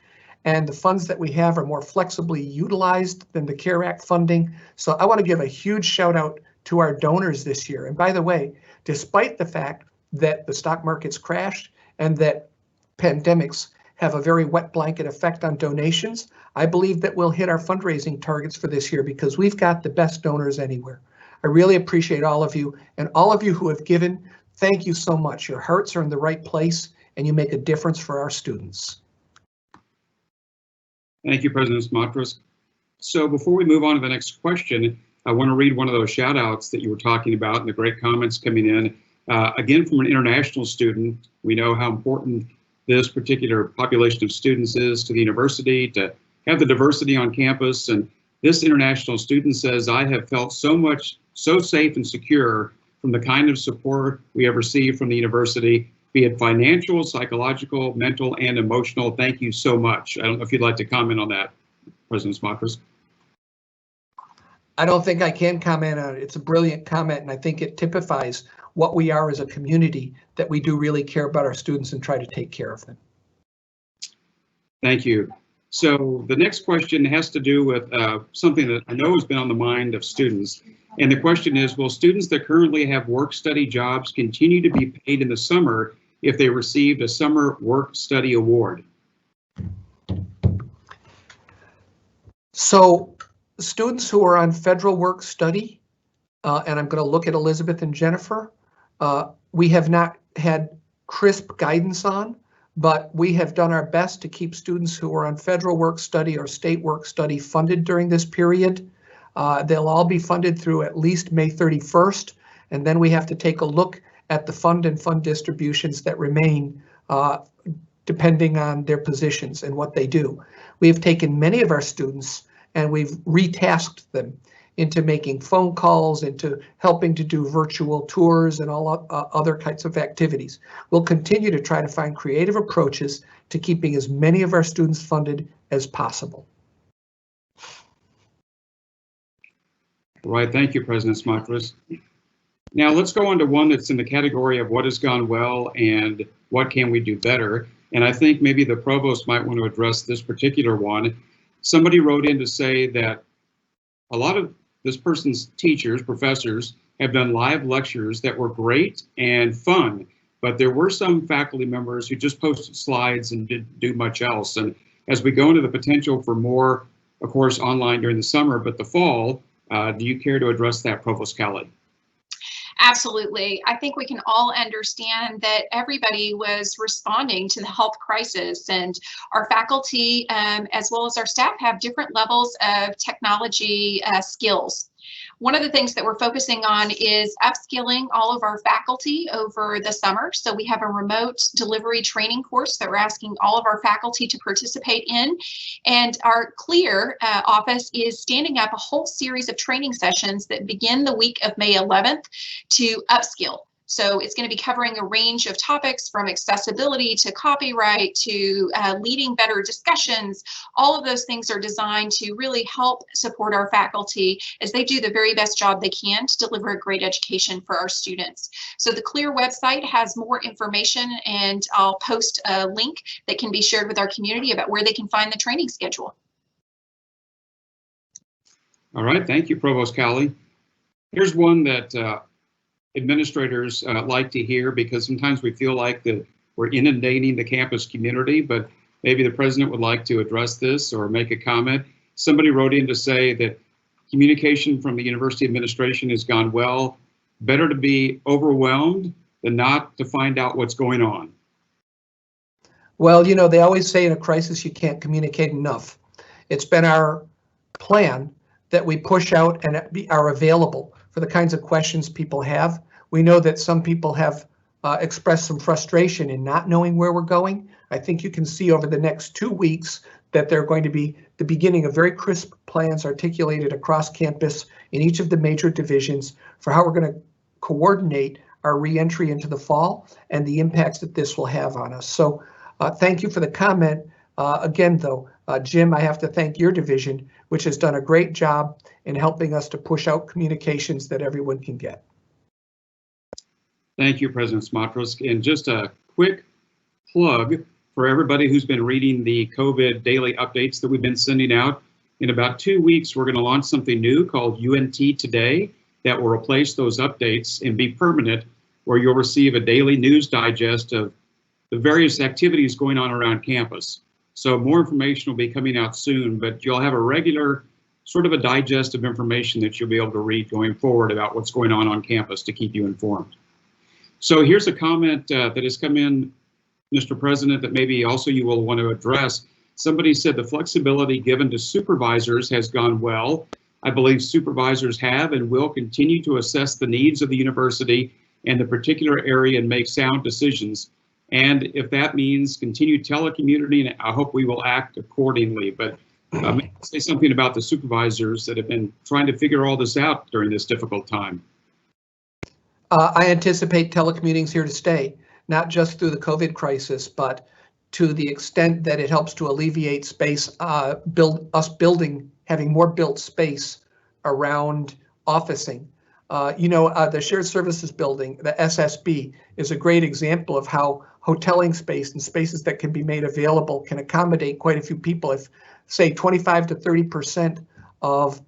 and the funds that we have are more flexibly utilized than the CARE Act funding. So I want to give a huge shout out to our donors this year. And by the way, despite the fact that the stock market's crashed and that pandemics have a very wet blanket effect on donations, I believe that we'll hit our fundraising targets for this year because we've got the best donors anywhere. I really appreciate all of you, and all of you who have given, thank you so much. Your hearts are in the right place and you make a difference for our students. Thank you, President Smatresk. So before we move on to the next question, I want to read one of those shout outs that you were talking about and the great comments coming in. Again, from an international student, we know how important this particular population of students is to the university, to have the diversity on campus. And this international student says, I have felt so safe and secure from the kind of support we have received from the university, be it financial, psychological, mental, and emotional. Thank you so much. I don't know if you'd like to comment on that, President Smatresk. I don't think I can comment on it. It's a brilliant comment, and I think it typifies what we are as a community, that we do really care about our students and try to take care of them. Thank you. So the next question has to do with something that I know has been on the mind of students. And the question is, will students that currently have work-study jobs continue to be paid in the summer if they received a summer work-study award? So students who are on federal work-study, and I'm going to look at Elizabeth and Jennifer, we have not had crisp guidance on, but we have done our best to keep students who are on federal work-study or state work-study funded during this period. They'll all be funded through at least May 31st, and then we have to take a look at the fund and fund distributions that remain depending on their positions and what they do. We have taken many of our students and we've retasked them into making phone calls, into helping to do virtual tours and all other kinds of activities. We'll continue to try to find creative approaches to keeping as many of our students funded as possible. Right, thank you, President Smatresk. Now let's go on to one that's in the category of what has gone well and what can we do better. And I think maybe the provost might want to address this particular one. Somebody wrote in to say that a lot of this person's teachers, professors, have done live lectures that were great and fun, but there were some faculty members who just posted slides and didn't do much else. And as we go into the potential for more, of course, online during the summer, but the fall, do you care to address that, Provost Kelly? Absolutely. I think we can all understand that everybody was responding to the health crisis, and our faculty as well as our staff have different levels of technology skills. One of the things that we're focusing on is upskilling all of our faculty over the summer. So we have a remote delivery training course that we're asking all of our faculty to participate in. And our CLEAR office is standing up a whole series of training sessions that begin the week of May 11th to upskill. So it's going to be covering a range of topics from accessibility to copyright to leading better discussions. All of those things are designed to really help support our faculty as they do the very best job they can to deliver a great education for our students. So the CLEAR website has more information, and I'll post a link that can be shared with our community about where they can find the training schedule. All right, thank you, Provost Kelly. Here's one that administrators like to hear, because sometimes we feel like that we're inundating the campus community, but maybe the president would like to address this or make a comment. Somebody wrote in to say that communication from the university administration has gone well. Better to be overwhelmed than not to find out what's going on. Well, you know, they always say in a crisis you can't communicate enough. It's been our plan that we push out and are available for the kinds of questions people have. We know that some people have expressed some frustration in not knowing where we're going. I think you can see over the next 2 weeks that they're going to be the beginning of very crisp plans articulated across campus in each of the major divisions for how we're going to coordinate our reentry into the fall and the impacts that this will have on us. So thank you for the comment. Again, though, Jim, I have to thank your division, which has done a great job in helping us to push out communications that everyone can get. Thank you, President Smatresk. And just a quick plug for everybody who's been reading the COVID daily updates that we've been sending out. In about 2 weeks, we're going to launch something new called UNT Today that will replace those updates and be permanent, where you'll receive a daily news digest of the various activities going on around campus. So more information will be coming out soon, but you'll have a regular sort of a digest of information that you'll be able to read going forward about what's going on campus to keep you informed. So here's a comment that has come in, Mr. President, that maybe also you will want to address. Somebody said the flexibility given to supervisors has gone well. I believe supervisors have and will continue to assess the needs of the university and the particular area and make sound decisions. And if that means continued telecommuting, I hope we will act accordingly. But say something about the supervisors that have been trying to figure all this out during this difficult time. I anticipate telecommuting's here to stay, not just through the COVID crisis, but to the extent that it helps to alleviate space, having more built space around officing. The shared services building, the SSB, is a great example of how hoteling space and spaces that can be made available can accommodate quite a few people. If, say, 25 to 30% of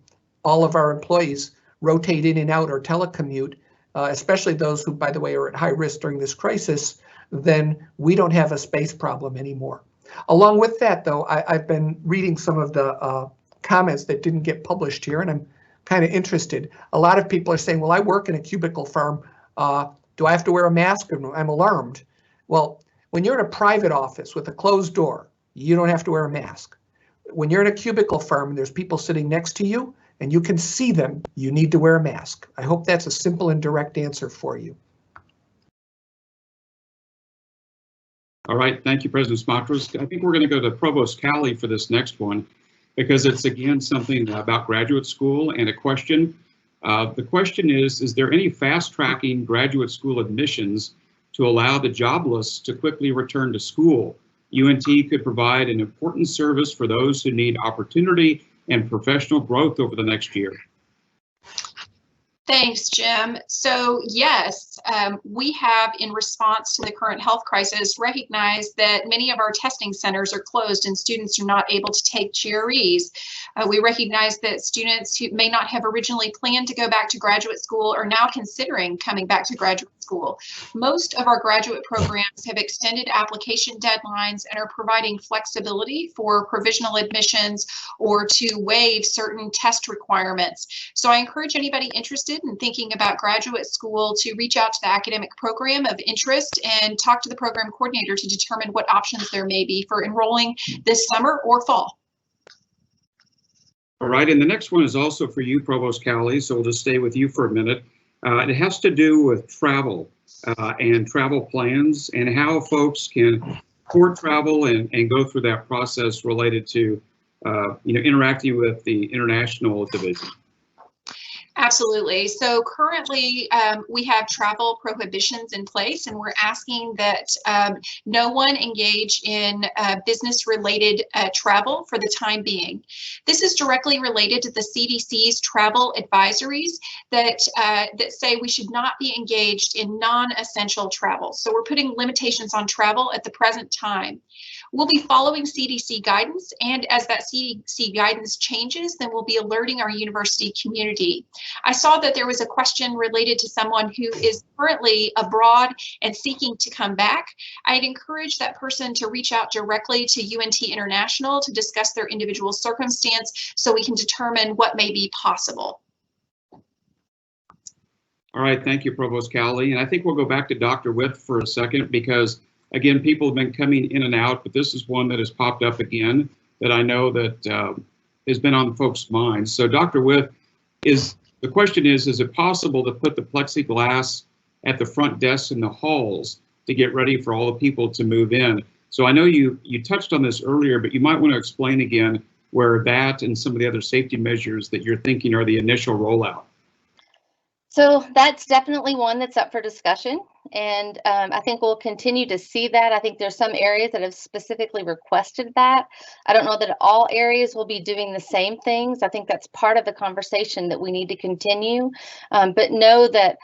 all of our employees rotate in and out or telecommute, especially those who, by the way, are at high risk during this crisis, then we don't have a space problem anymore. Along with that, though, I've been reading some of the comments that didn't get published here, and I'm kind of interested. A lot of people are saying, well, I work in a cubicle farm. Do I have to wear a mask? I'm alarmed. Well, when you're in a private office with a closed door, you don't have to wear a mask. When you're in a cubicle farm and there's people sitting next to you and you can see them, you need to wear a mask. I hope that's a simple and direct answer for you. All right, thank you, President Smatresk. I think we're going to go to Provost Cowley for this next one, because it's again something about graduate school and a question. The question is there any fast tracking graduate school admissions to allow the jobless to quickly return to school? UNT could provide an important service for those who need opportunity and professional growth over the next year. Thanks, Jim. So yes, we have, in response to the current health crisis, recognized that many of our testing centers are closed and students are not able to take GREs. We recognize that students who may not have originally planned to go back to graduate school are now considering coming back to graduate school. Most of our graduate programs have extended application deadlines and are providing flexibility for provisional admissions or to waive certain test requirements. So I encourage anybody interested in thinking about graduate school to reach out to the academic program of interest and talk to the program coordinator to determine what options there may be for enrolling this summer or fall. All right, and the next one is also for you, Provost Cowley, so we'll just stay with you for a minute. It has to do with travel and travel plans and how folks can afford travel and go through that process related to interacting with the international division. Absolutely. So currently we have travel prohibitions in place, and we're asking that no one engage in business-related travel for the time being. This is directly related to the CDC's travel advisories that say we should not be engaged in non-essential travel. So we're putting limitations on travel at the present time. We'll be following CDC guidance, and as that CDC guidance changes, then we'll be alerting our university community. I saw that there was a question related to someone who is currently abroad and seeking to come back. I'd encourage that person to reach out directly to UNT International to discuss their individual circumstance so we can determine what may be possible. All right, thank you, Provost Cowley. And I think we'll go back to Dr. With for a second, because again, people have been coming in and out, but this is one that has popped up again that I know that has been on folks' minds. So Dr. With, the question is it possible to put the plexiglass at the front desks in the halls to get ready for all the people to move in? So I know you touched on this earlier, but you might want to explain again where that and some of the other safety measures that you're thinking are the initial rollout. So that's definitely one that's up for discussion. And I think we'll continue to see that. I think there's some areas that have specifically requested that. I don't know that all areas will be doing the same things. I think that's part of the conversation that we need to continue. But know that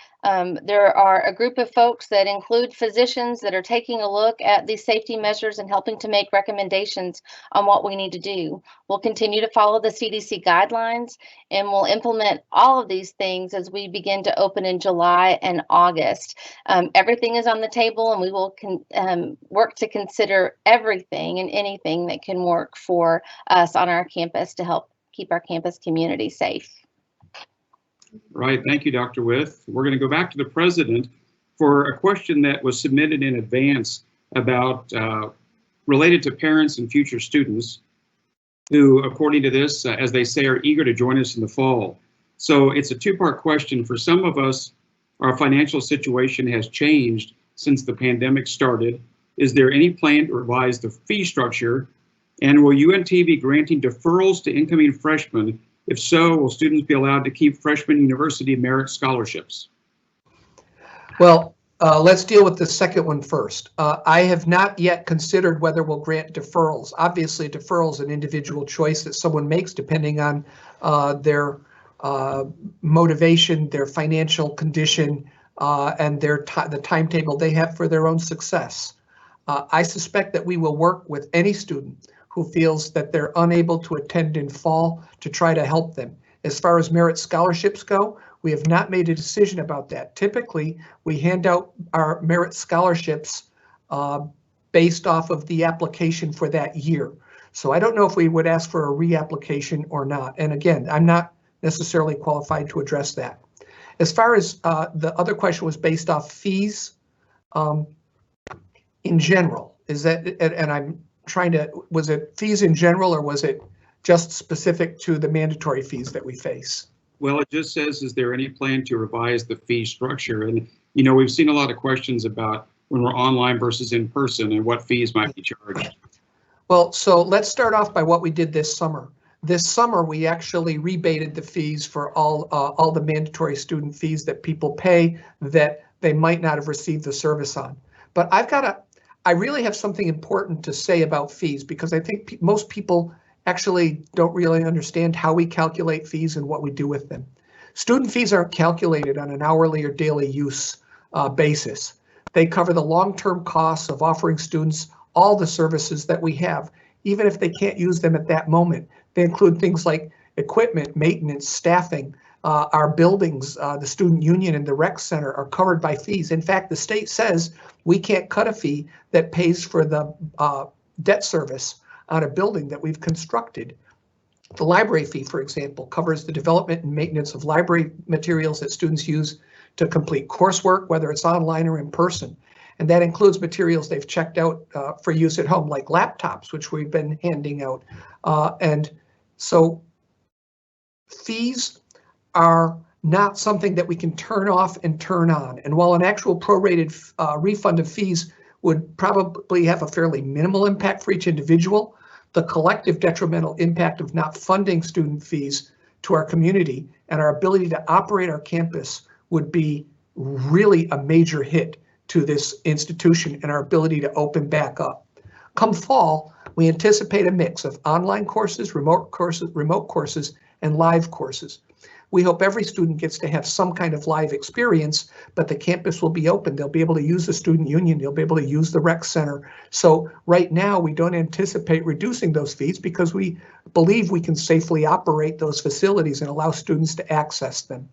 there are a group of folks that include physicians that are taking a look at these safety measures and helping to make recommendations on what we need to do. We'll continue to follow the CDC guidelines, and we'll implement all of these things as we begin to open in July and August. Everything is on the table, and we will work to consider everything and anything that can work for us on our campus to help keep our campus community safe. Right. Thank you, Dr. With. We're going to go back to the president for a question that was submitted in advance about related to parents and future students who, according to this, as they say, are eager to join us in the fall. So it's a two-part question. For some of us, our financial situation has changed since the pandemic started. Is there any plan to revise the fee structure? And will UNT be granting deferrals to incoming freshmen? If so, will students be allowed to keep freshman university merit scholarships? Well, let's deal with the second one first. I have not yet considered whether we'll grant deferrals. Obviously, deferral is an individual choice that someone makes depending on their motivation, their financial condition, and the timetable they have for their own success. I suspect that we will work with any student who feels that they're unable to attend in fall to try to help them. As far as merit scholarships go, we have not made a decision about that. Typically, we hand out our merit scholarships based off of the application for that year. So I don't know if we would ask for a reapplication or not. And again, I'm not necessarily qualified to address that. As far as the other question was based off fees in general, is that, and I'm trying to, was it fees in general or was it just specific to the mandatory fees that we face? Well, it just says, is there any plan to revise the fee structure? And, you know, we've seen a lot of questions about when we're online versus in person and what fees might be charged. Well, so let's start off by what we did this summer. This summer, we actually rebated the fees for all the mandatory student fees that people pay that they might not have received the service on. But I really have something important to say about fees because I think most people actually don't really understand how we calculate fees and what we do with them. Student fees aren't calculated on an hourly or daily use basis. They cover the long-term costs of offering students all the services that we have, even if they can't use them at that moment. They include things like equipment, maintenance, staffing. Our buildings, the student union and the rec center are covered by fees. In fact, the state says we can't cut a fee that pays for the debt service on a building that we've constructed. The library fee, for example, covers the development and maintenance of library materials that students use to complete coursework, whether it's online or in person. And that includes materials they've checked out for use at home, like laptops, which we've been handing out. And so fees are not something that we can turn off and turn on. And while an actual prorated refund of fees would probably have a fairly minimal impact for each individual, the collective detrimental impact of not funding student fees to our community and our ability to operate our campus would be really a major hit to this institution and our ability to open back up. Come fall, we anticipate a mix of online courses, remote courses, and live courses. We hope every student gets to have some kind of live experience, but the campus will be open. They'll be able to use the student union. They'll be able to use the rec center. So right now, we don't anticipate reducing those fees because we believe we can safely operate those facilities and allow students to access them.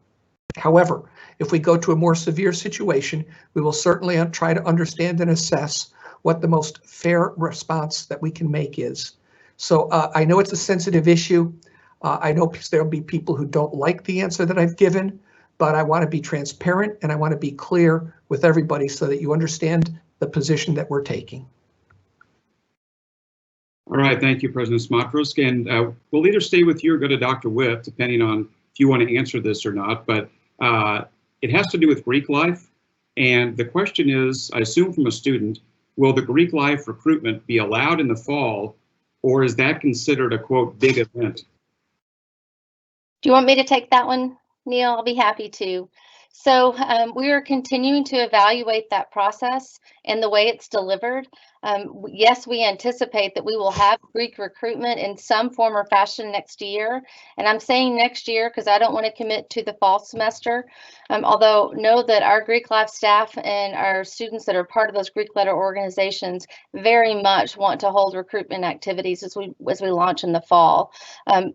However, if we go to a more severe situation, we will certainly try to understand and assess what the most fair response that we can make is. So I know it's a sensitive issue. I know there'll be people who don't like the answer that I've given, but I want to be transparent and I want to be clear with everybody so that you understand the position that we're taking. All right, thank you, President Smatresk. And we'll either stay with you or go to Dr. Whip, depending on if you want to answer this or not, but it has to do with Greek life. And the question is, I assume from a student, will the Greek life recruitment be allowed in the fall, or is that considered a, quote, big event? Do you want me to take that one, Neil? I'll be happy to. So we are continuing to evaluate that process and the way it's delivered. Yes, we anticipate that we will have Greek recruitment in some form or fashion next year. And I'm saying next year because I don't want to commit to the fall semester. Although know that our Greek life staff and our students that are part of those Greek letter organizations very much want to hold recruitment activities as we launch in the fall.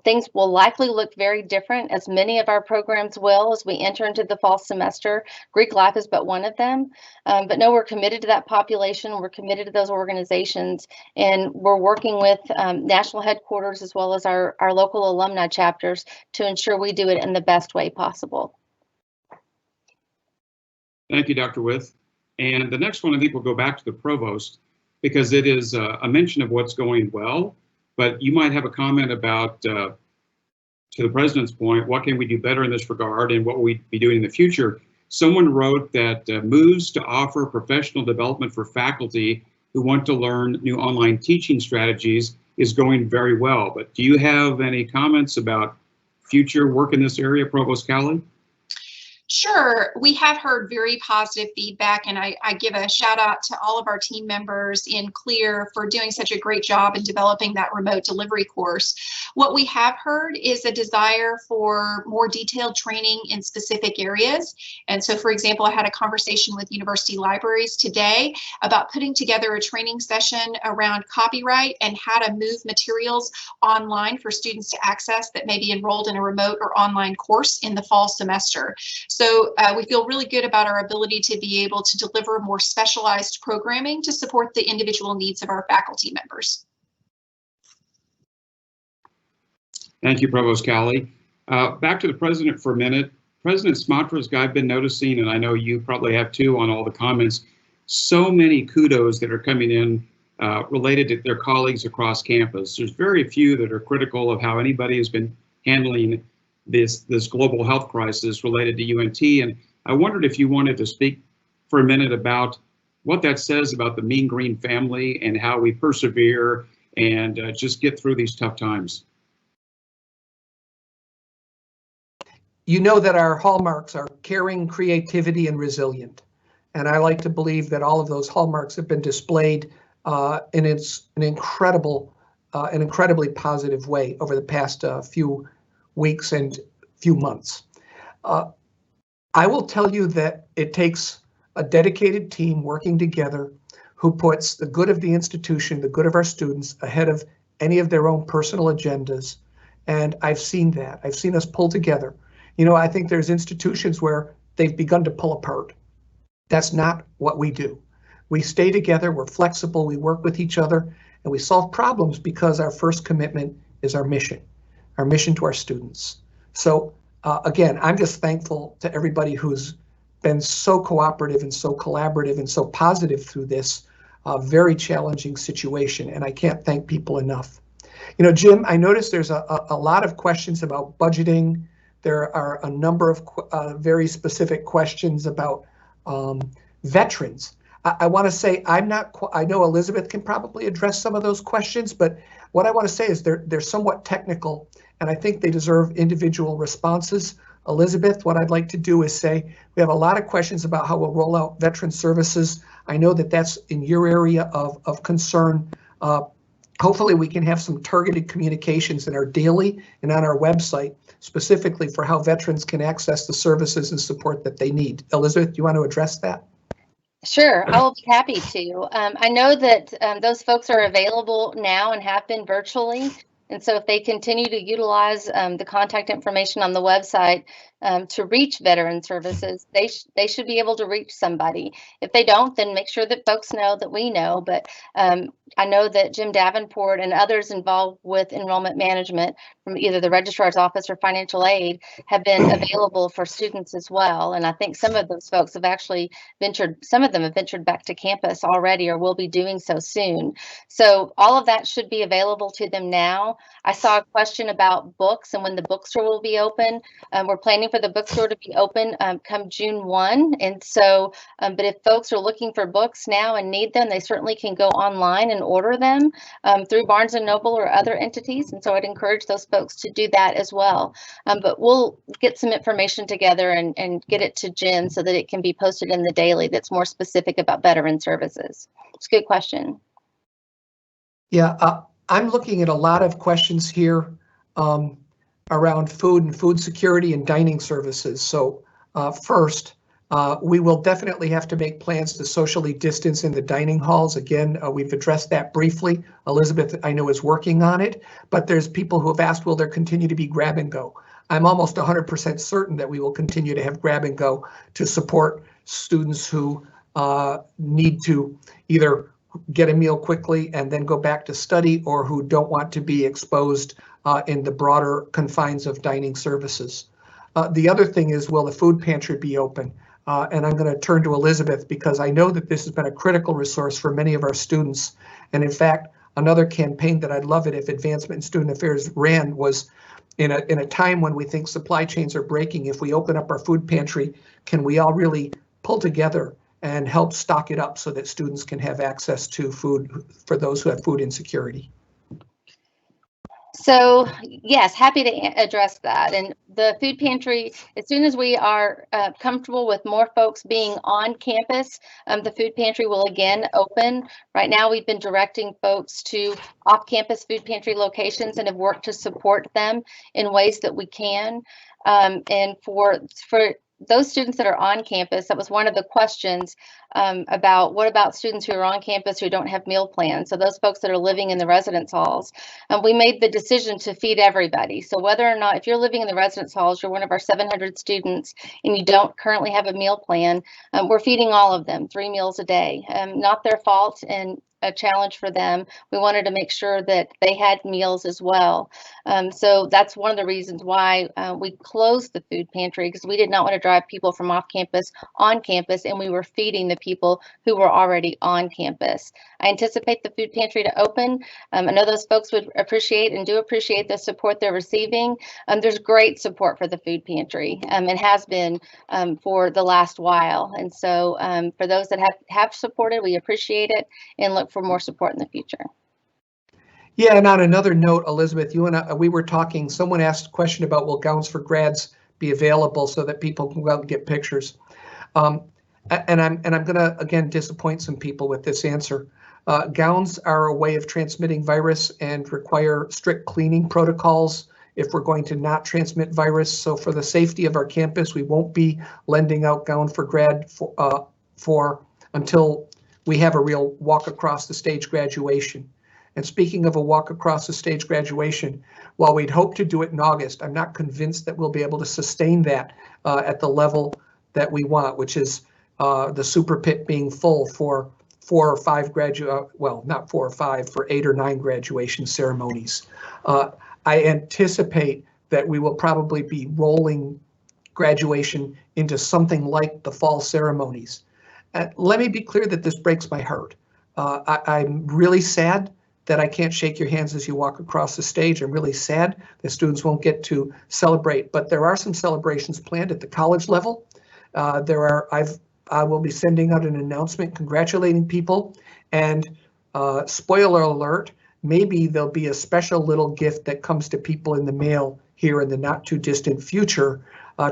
Things will likely look very different, as many of our programs will, as we enter into the fall semester. Greek life is but one of them. But no, we're committed to that population. We're committed to those organizations, and we're working with national headquarters as well as our local alumni chapters to ensure we do it in the best way possible. Thank you, Dr. With. And the next one, I think we'll go back to the provost, because it is a mention of what's going well, but you might have a comment about, to the president's point, what can we do better in this regard and what will we be doing in the future? Someone wrote that moves to offer professional development for faculty who want to learn new online teaching strategies is going very well. But do you have any comments about future work in this area, Provost Cowley? Sure, we have heard very positive feedback, and I give a shout out to all of our team members in CLEAR for doing such a great job in developing that remote delivery course. What we have heard is a desire for more detailed training in specific areas. And so, for example, I had a conversation with university libraries today about putting together a training session around copyright and how to move materials online for students to access that may be enrolled in a remote or online course in the fall semester. So we feel really good about our ability to be able to deliver more specialized programming to support the individual needs of our faculty members. Thank you, Provost Cowley. Back to the president for a minute. President Smatresk, I've been noticing, and I know you probably have too on all the comments, so many kudos that are coming in related to their colleagues across campus. There's very few that are critical of how anybody has been handling this global health crisis related to UNT. And I wondered if you wanted to speak for a minute about what that says about the Mean Green family and how we persevere and just get through these tough times. You know that our hallmarks are caring, creativity, and resilient. And I like to believe that all of those hallmarks have been displayed in an incredibly positive way over the past few weeks and few months. I will tell you that it takes a dedicated team working together who puts the good of the institution, the good of our students ahead of any of their own personal agendas. And I've seen that. I've seen us pull together. You know, I think there's institutions where they've begun to pull apart. That's not what we do. We stay together, we're flexible, we work with each other, and we solve problems because our first commitment is our mission to our students. So again, I'm just thankful to everybody who's been so cooperative and so collaborative and so positive through this very challenging situation, and I can't thank people enough. You know, Jim, I noticed there's a lot of questions about budgeting. There are a number of very specific questions about veterans. I want to say I know Elizabeth can probably address some of those questions, but what I want to say is they're somewhat technical, and I think they deserve individual responses. Elizabeth, what I'd like to do is say we have a lot of questions about how we'll roll out veteran services. I know that that's in your area of concern. Hopefully we can have some targeted communications in our daily and on our website specifically for how veterans can access the services and support that they need. Elizabeth, do you want to address that? Sure, I will be happy to. I know that those folks are available now and have been virtually. And so if they continue to utilize the contact information on the website to reach veteran services, they should be able to reach somebody. If they don't, then make sure that folks know that we know. But I know that Jim Davenport and others involved with enrollment management from either the registrar's office or financial aid have been available for students as well. And I think some of those folks have actually some of them have ventured back to campus already or will be doing so soon. So all of that should be available to them now. I saw a question about books and when the bookstore will be open. We're planning for the bookstore to be open come June 1. And so, but if folks are looking for books now and need them, they certainly can go online and order them through Barnes & Noble or other entities. And so I'd encourage those folks to do that as well. But we'll get some information together and get it to Jen so that it can be posted in the daily that's more specific about veteran services. It's a good question. Yeah, I'm looking at a lot of questions here around food and food security and dining services. So first, we will definitely have to make plans to socially distance in the dining halls. Again, we've addressed that briefly. Elizabeth, I know, is working on it, but there's people who have asked, will there continue to be grab and go? I'm almost 100% certain that we will continue to have grab and go to support students who need to either get a meal quickly and then go back to study, or who don't want to be exposed in the broader confines of dining services. The other thing is, will the food pantry be open? And I'm going to turn to Elizabeth, because I know that this has been a critical resource for many of our students. And in fact, another campaign that I'd love it if Advancement in Student Affairs ran was, in a time when we think supply chains are breaking, if we open up our food pantry, can we all really pull together and help stock it up so that students can have access to food for those who have food insecurity? So yes, happy to address that. And the food pantry, as soon as we are comfortable with more folks being on campus, the food pantry will again open. Right now, we've been directing folks to off-campus food pantry locations and have worked to support them in ways that we can. And for those students that are on campus, that was one of the questions about what about students who are on campus who don't have meal plans. So those folks that are living in the residence halls, we made the decision to feed everybody. So whether or not, if you're living in the residence halls, you're one of our 700 students and you don't currently have a meal plan, we're feeding all of them 3 meals a day. Not their fault and a challenge for them. We wanted to make sure that they had meals as well. So that's one of the reasons why we closed the food pantry, because we did not want to drive people from off campus on campus, and we were feeding the people who were already on campus. I anticipate the food pantry to open. I know those folks would appreciate and do appreciate the support they're receiving. There's great support for the food pantry. It has been for the last while. And so for those that have supported, we appreciate it and look for more support in the future. Yeah, and on another note, Elizabeth, you and I, we were talking, someone asked a question about, will gowns for grads be available so that people can go out and get pictures? And I'm going to, again, disappoint some people with this answer. Gowns are a way of transmitting virus and require strict cleaning protocols if we're going to not transmit virus. So for the safety of our campus, we won't be lending out gown for grad for until we have a real walk across the stage graduation. And speaking of a walk across the stage graduation, while we'd hope to do it in August, I'm not convinced that we'll be able to sustain that at the level that we want, which is the super pit being full for 4 or 5 well, not 4 or 5, for 8 or 9 graduation ceremonies. I anticipate that we will probably be rolling graduation into something like the fall ceremonies. Let me be clear that this breaks my heart. I'm really sad that I can't shake your hands as you walk across the stage. I'm really sad that students won't get to celebrate, but there are some celebrations planned at the college level. I will be sending out an announcement congratulating people, and spoiler alert, maybe there'll be a special little gift that comes to people in the mail here in the not too distant future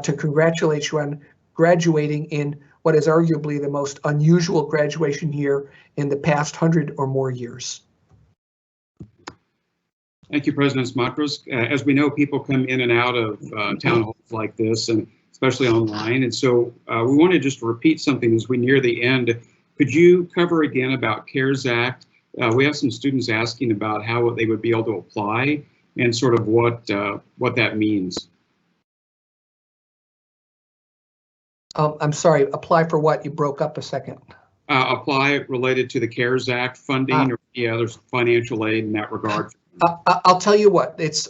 to congratulate you on graduating in what is arguably the most unusual graduation year in the past 100 or more years. Thank you, President Smatresk. As we know, people come in and out of town halls like this, and especially online. And so we want to just repeat something as we near the end. Could you cover again about CARES Act? We have some students asking about how they would be able to apply and sort of what that means. I'm sorry, apply for what? You broke up a second. Apply related to the CARES Act funding or there's financial aid in that regard. I'll tell you what, it's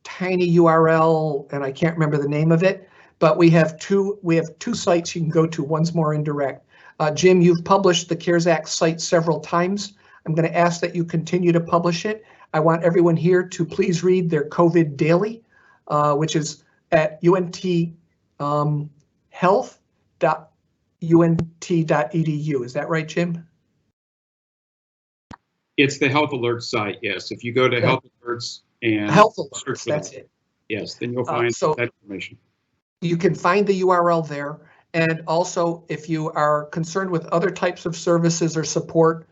tiny URL and I can't remember the name of it, but we have two sites you can go to. One's more indirect. Jim, you've published the CARES Act site several times. I'm going to ask that you continue to publish it. I want everyone here to please read their COVID Daily, which is at health.unt.edu. Is that right, Jim? It's the Health Alert site, yes. If you go to Health Alerts and Health search Alerts, for that's that, it. yes, then you'll find So that information. you can find the URL there. And also, if you are concerned with other types of services or support,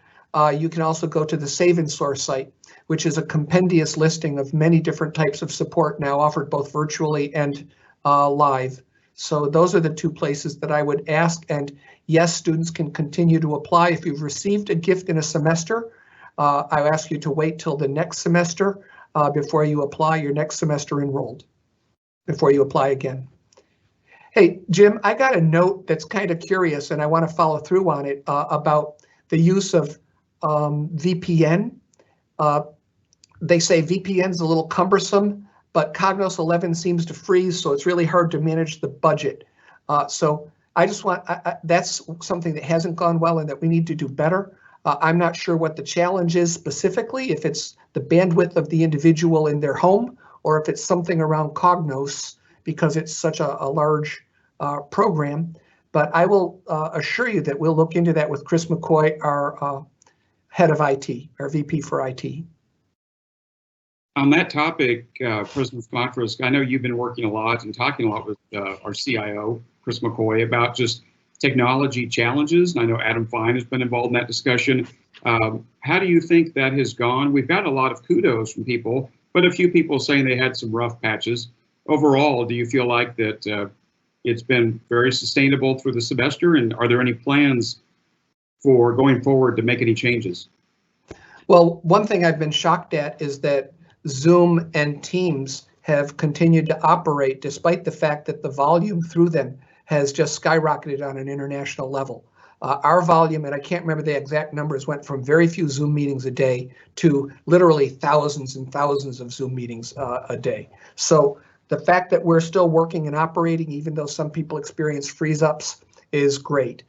you can also go to the Save and Source site, which is a compendious listing of many different types of support now offered both virtually and live. So those are the two places that I would ask. And yes, students can continue to apply. If you've received a gift in a semester, I ask you to wait till the next semester before you apply your next semester enrolled, before you apply again. Hey, Jim, I got a note that's kind of curious, and I want to follow through on it about the use of VPN. They say VPN is a little cumbersome, but Cognos 11 seems to freeze, so it's really hard to manage the budget. So I just want, that's something that hasn't gone well and that we need to do better. I'm not sure what the challenge is specifically, if it's the bandwidth of the individual in their home, or if it's something around Cognos, because it's such a large program. But I will assure you that we'll look into that with Chris McCoy, our head of IT, our VP for IT. On that topic, President Smatresk, I know you've been working a lot and talking a lot with our CIO, Chris McCoy, about just technology challenges. And I know Adam Fine has been involved in that discussion. How do you think that has gone? We've got a lot of kudos from people, but a few people saying they had some rough patches. Overall, do you feel like that it's been very sustainable through the semester? And are there any plans for going forward to make any changes? Well, one thing I've been shocked at is that Zoom and Teams have continued to operate despite the fact that the volume through them has just skyrocketed on an international level. Our volume, and I can't remember the exact numbers, went from very few Zoom meetings a day to literally thousands and thousands of Zoom meetings a day. So the fact that we're still working and operating, even though some people experience freeze-ups, is great.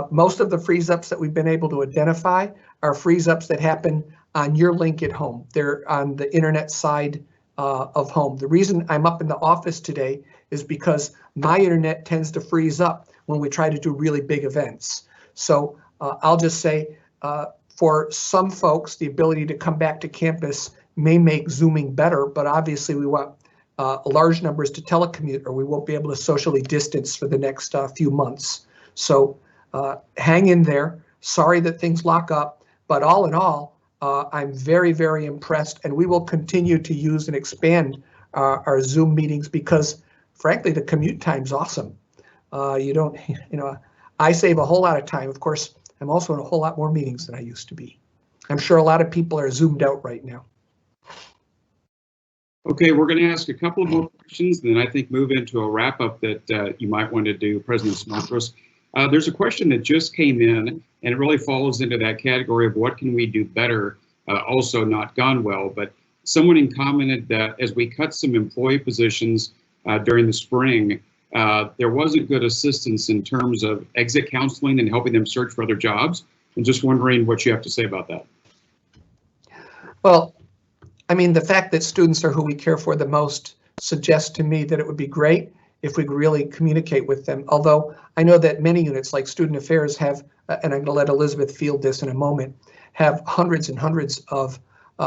Most of the freeze-ups that we've been able to identify are freeze-ups that happen on your link at home. They're on the internet side of home. The reason I'm up in the office today is because my internet tends to freeze up when we try to do really big events. So I'll just say, for some folks, the ability to come back to campus may make Zooming better, but obviously we want large numbers to telecommute, or we won't be able to socially distance for the next few months. So hang in there. Sorry that things lock up, but all in all, I'm very, very impressed, and we will continue to use and expand our Zoom meetings because, frankly, the commute time's awesome. I save a whole lot of time. Of course, I'm also in a whole lot more meetings than I used to be. I'm sure a lot of people are Zoomed out right now. Okay, we're going to ask a couple of more questions, and then I think move into a wrap-up that you might want to do, President Smatresk. There's a question that just came in, and it really falls into that category of what can we do better, also not gone well. But someone commented that as we cut some employee positions during the spring, there wasn't good assistance in terms of exit counseling and helping them search for other jobs. And just wondering what you have to say about that. Well, I mean, the fact that students are who we care for the most suggests to me that it would be great if we could really communicate with them. Although I know that many units like Student Affairs have, and I'm going to let Elizabeth field this in a moment, have hundreds and hundreds of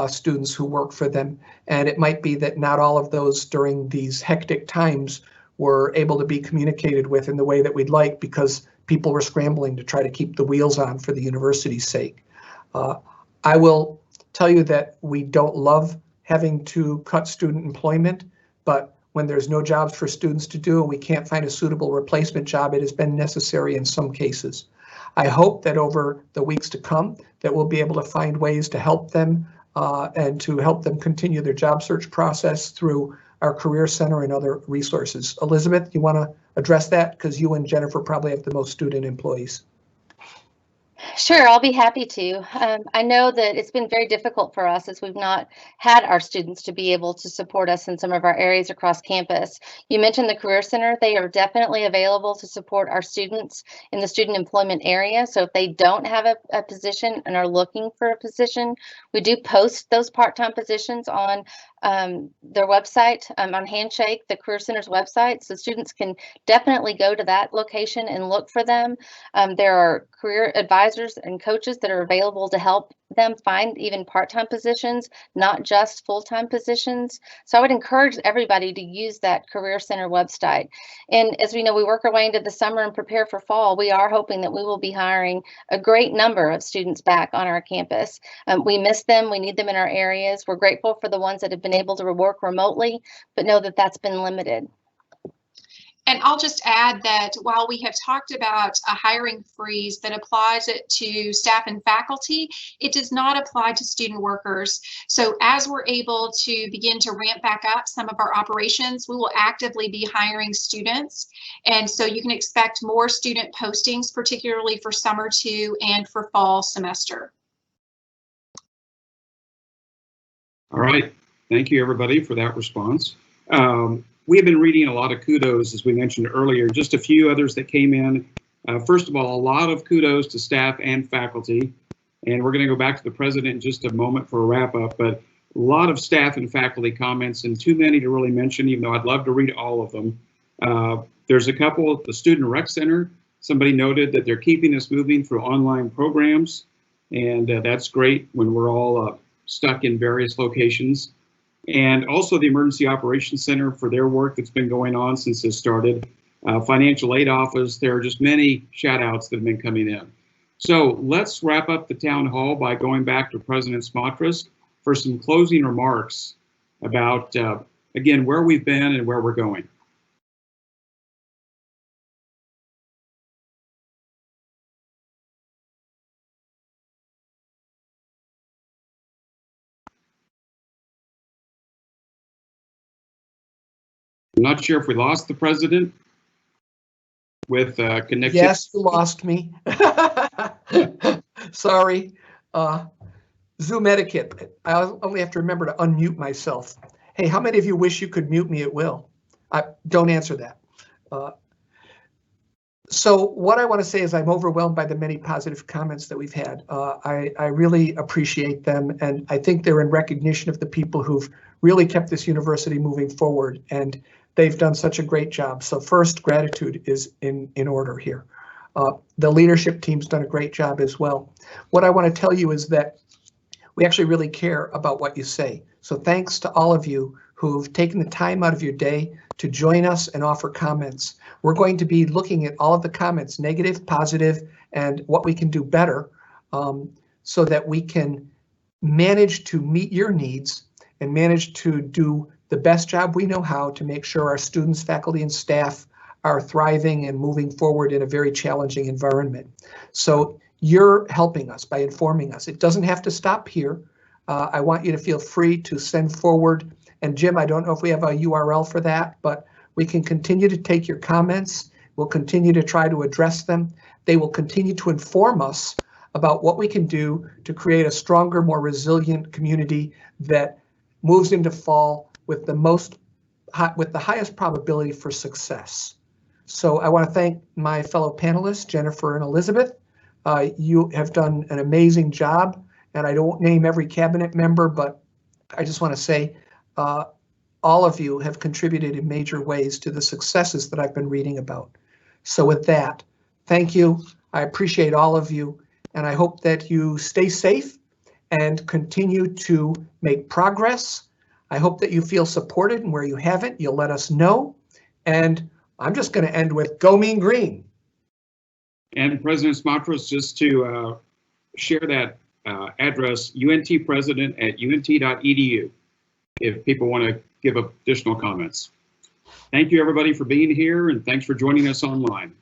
students who work for them. And it might be that not all of those during these hectic times were able to be communicated with in the way that we'd like because people were scrambling to try to keep the wheels on for the university's sake. I will tell you that we don't love having to cut student employment, but when there's no jobs for students to do and we can't find a suitable replacement job, it has been necessary in some cases. I hope that over the weeks to come that we'll be able to find ways to help them and to help them continue their job search process through our Career Center and other resources. Elizabeth, you want to address that? Because you and Jennifer probably have the most student employees. Sure, I'll be happy to. I know that it's been very difficult for us as we've not had our students to be able to support us in some of our areas across campus. You mentioned the Career Center. They are definitely available to support our students in the student employment area. So if they don't have a position and are looking for a position, we do post those part-time positions on their website on Handshake, the Career Center's website, so students can definitely go to that location and look for them. There are career advisors and coaches that are available to help them find even part-time positions, not just full-time positions. So I would encourage everybody to use that Career Center website. And as we know, we work our way into the summer and prepare for fall. We are hoping that we will be hiring a great number of students back on our campus. We miss them. We need them in our areas. We're grateful for the ones that have been able to work remotely, but know that that's been limited. And I'll just add that while we have talked about a hiring freeze that applies it to staff and faculty, it does not apply to student workers. So as we're able to begin to ramp back up some of our operations, we will actively be hiring students. And so you can expect more student postings, particularly for summer 2 and for fall semester. All right. Thank you, everybody, for that response. We have been reading a lot of kudos, as we mentioned earlier, just a few others that came in. First of all, a lot of kudos to staff and faculty. And we're going to go back to the president in just a moment for a wrap up, but a lot of staff and faculty comments, and too many to really mention, even though I'd love to read all of them. There's a couple at the Student Rec Center. Somebody noted that they're keeping us moving through online programs, and that's great when we're all stuck in various locations. And also the Emergency Operations Center for their work that's been going on since this started. Financial Aid Office, there are just many shout outs that have been coming in. So let's wrap up the town hall by going back to President Smatresk for some closing remarks about, again, where we've been and where we're going. I'm not sure if we lost the president with connection. Yes, you lost me. Sorry. Zoom etiquette. I only have to remember to unmute myself. Hey, how many of you wish you could mute me at will? Don't answer that. So what I want to say is I'm overwhelmed by the many positive comments that we've had. I really appreciate them, and I think they're in recognition of the people who've really kept this university moving forward, and they've done such a great job. So first, gratitude is in order here. The leadership team's done a great job as well. What I want to tell you is that we actually really care about what you say. So thanks to all of you who've taken the time out of your day to join us and offer comments. We're going to be looking at all of the comments, negative, positive, and what we can do better so that we can manage to meet your needs and manage to do the best job we know how to make sure our students, faculty, and staff are thriving and moving forward in a very challenging environment. So you're helping us by informing us. It doesn't have to stop here. I want you to feel free to send forward. And Jim, I don't know if we have a URL for that, but we can continue to take your comments. We'll continue to try to address them. They will continue to inform us about what we can do to create a stronger, more resilient community that moves into fall with the highest probability for success. So I want to thank my fellow panelists, Jennifer and Elizabeth. You have done an amazing job, and I don't name every cabinet member, but I just want to say all of you have contributed in major ways to the successes that I've been reading about. So with that, thank you. I appreciate all of you, and I hope that you stay safe and continue to make progress. I hope that you feel supported, and where you haven't, you'll let us know. And I'm just going to end with Go Mean Green. And President Smatresk, just to share that address, untpresident@unt.edu, if people want to give additional comments. Thank you, everybody, for being here, and thanks for joining us online.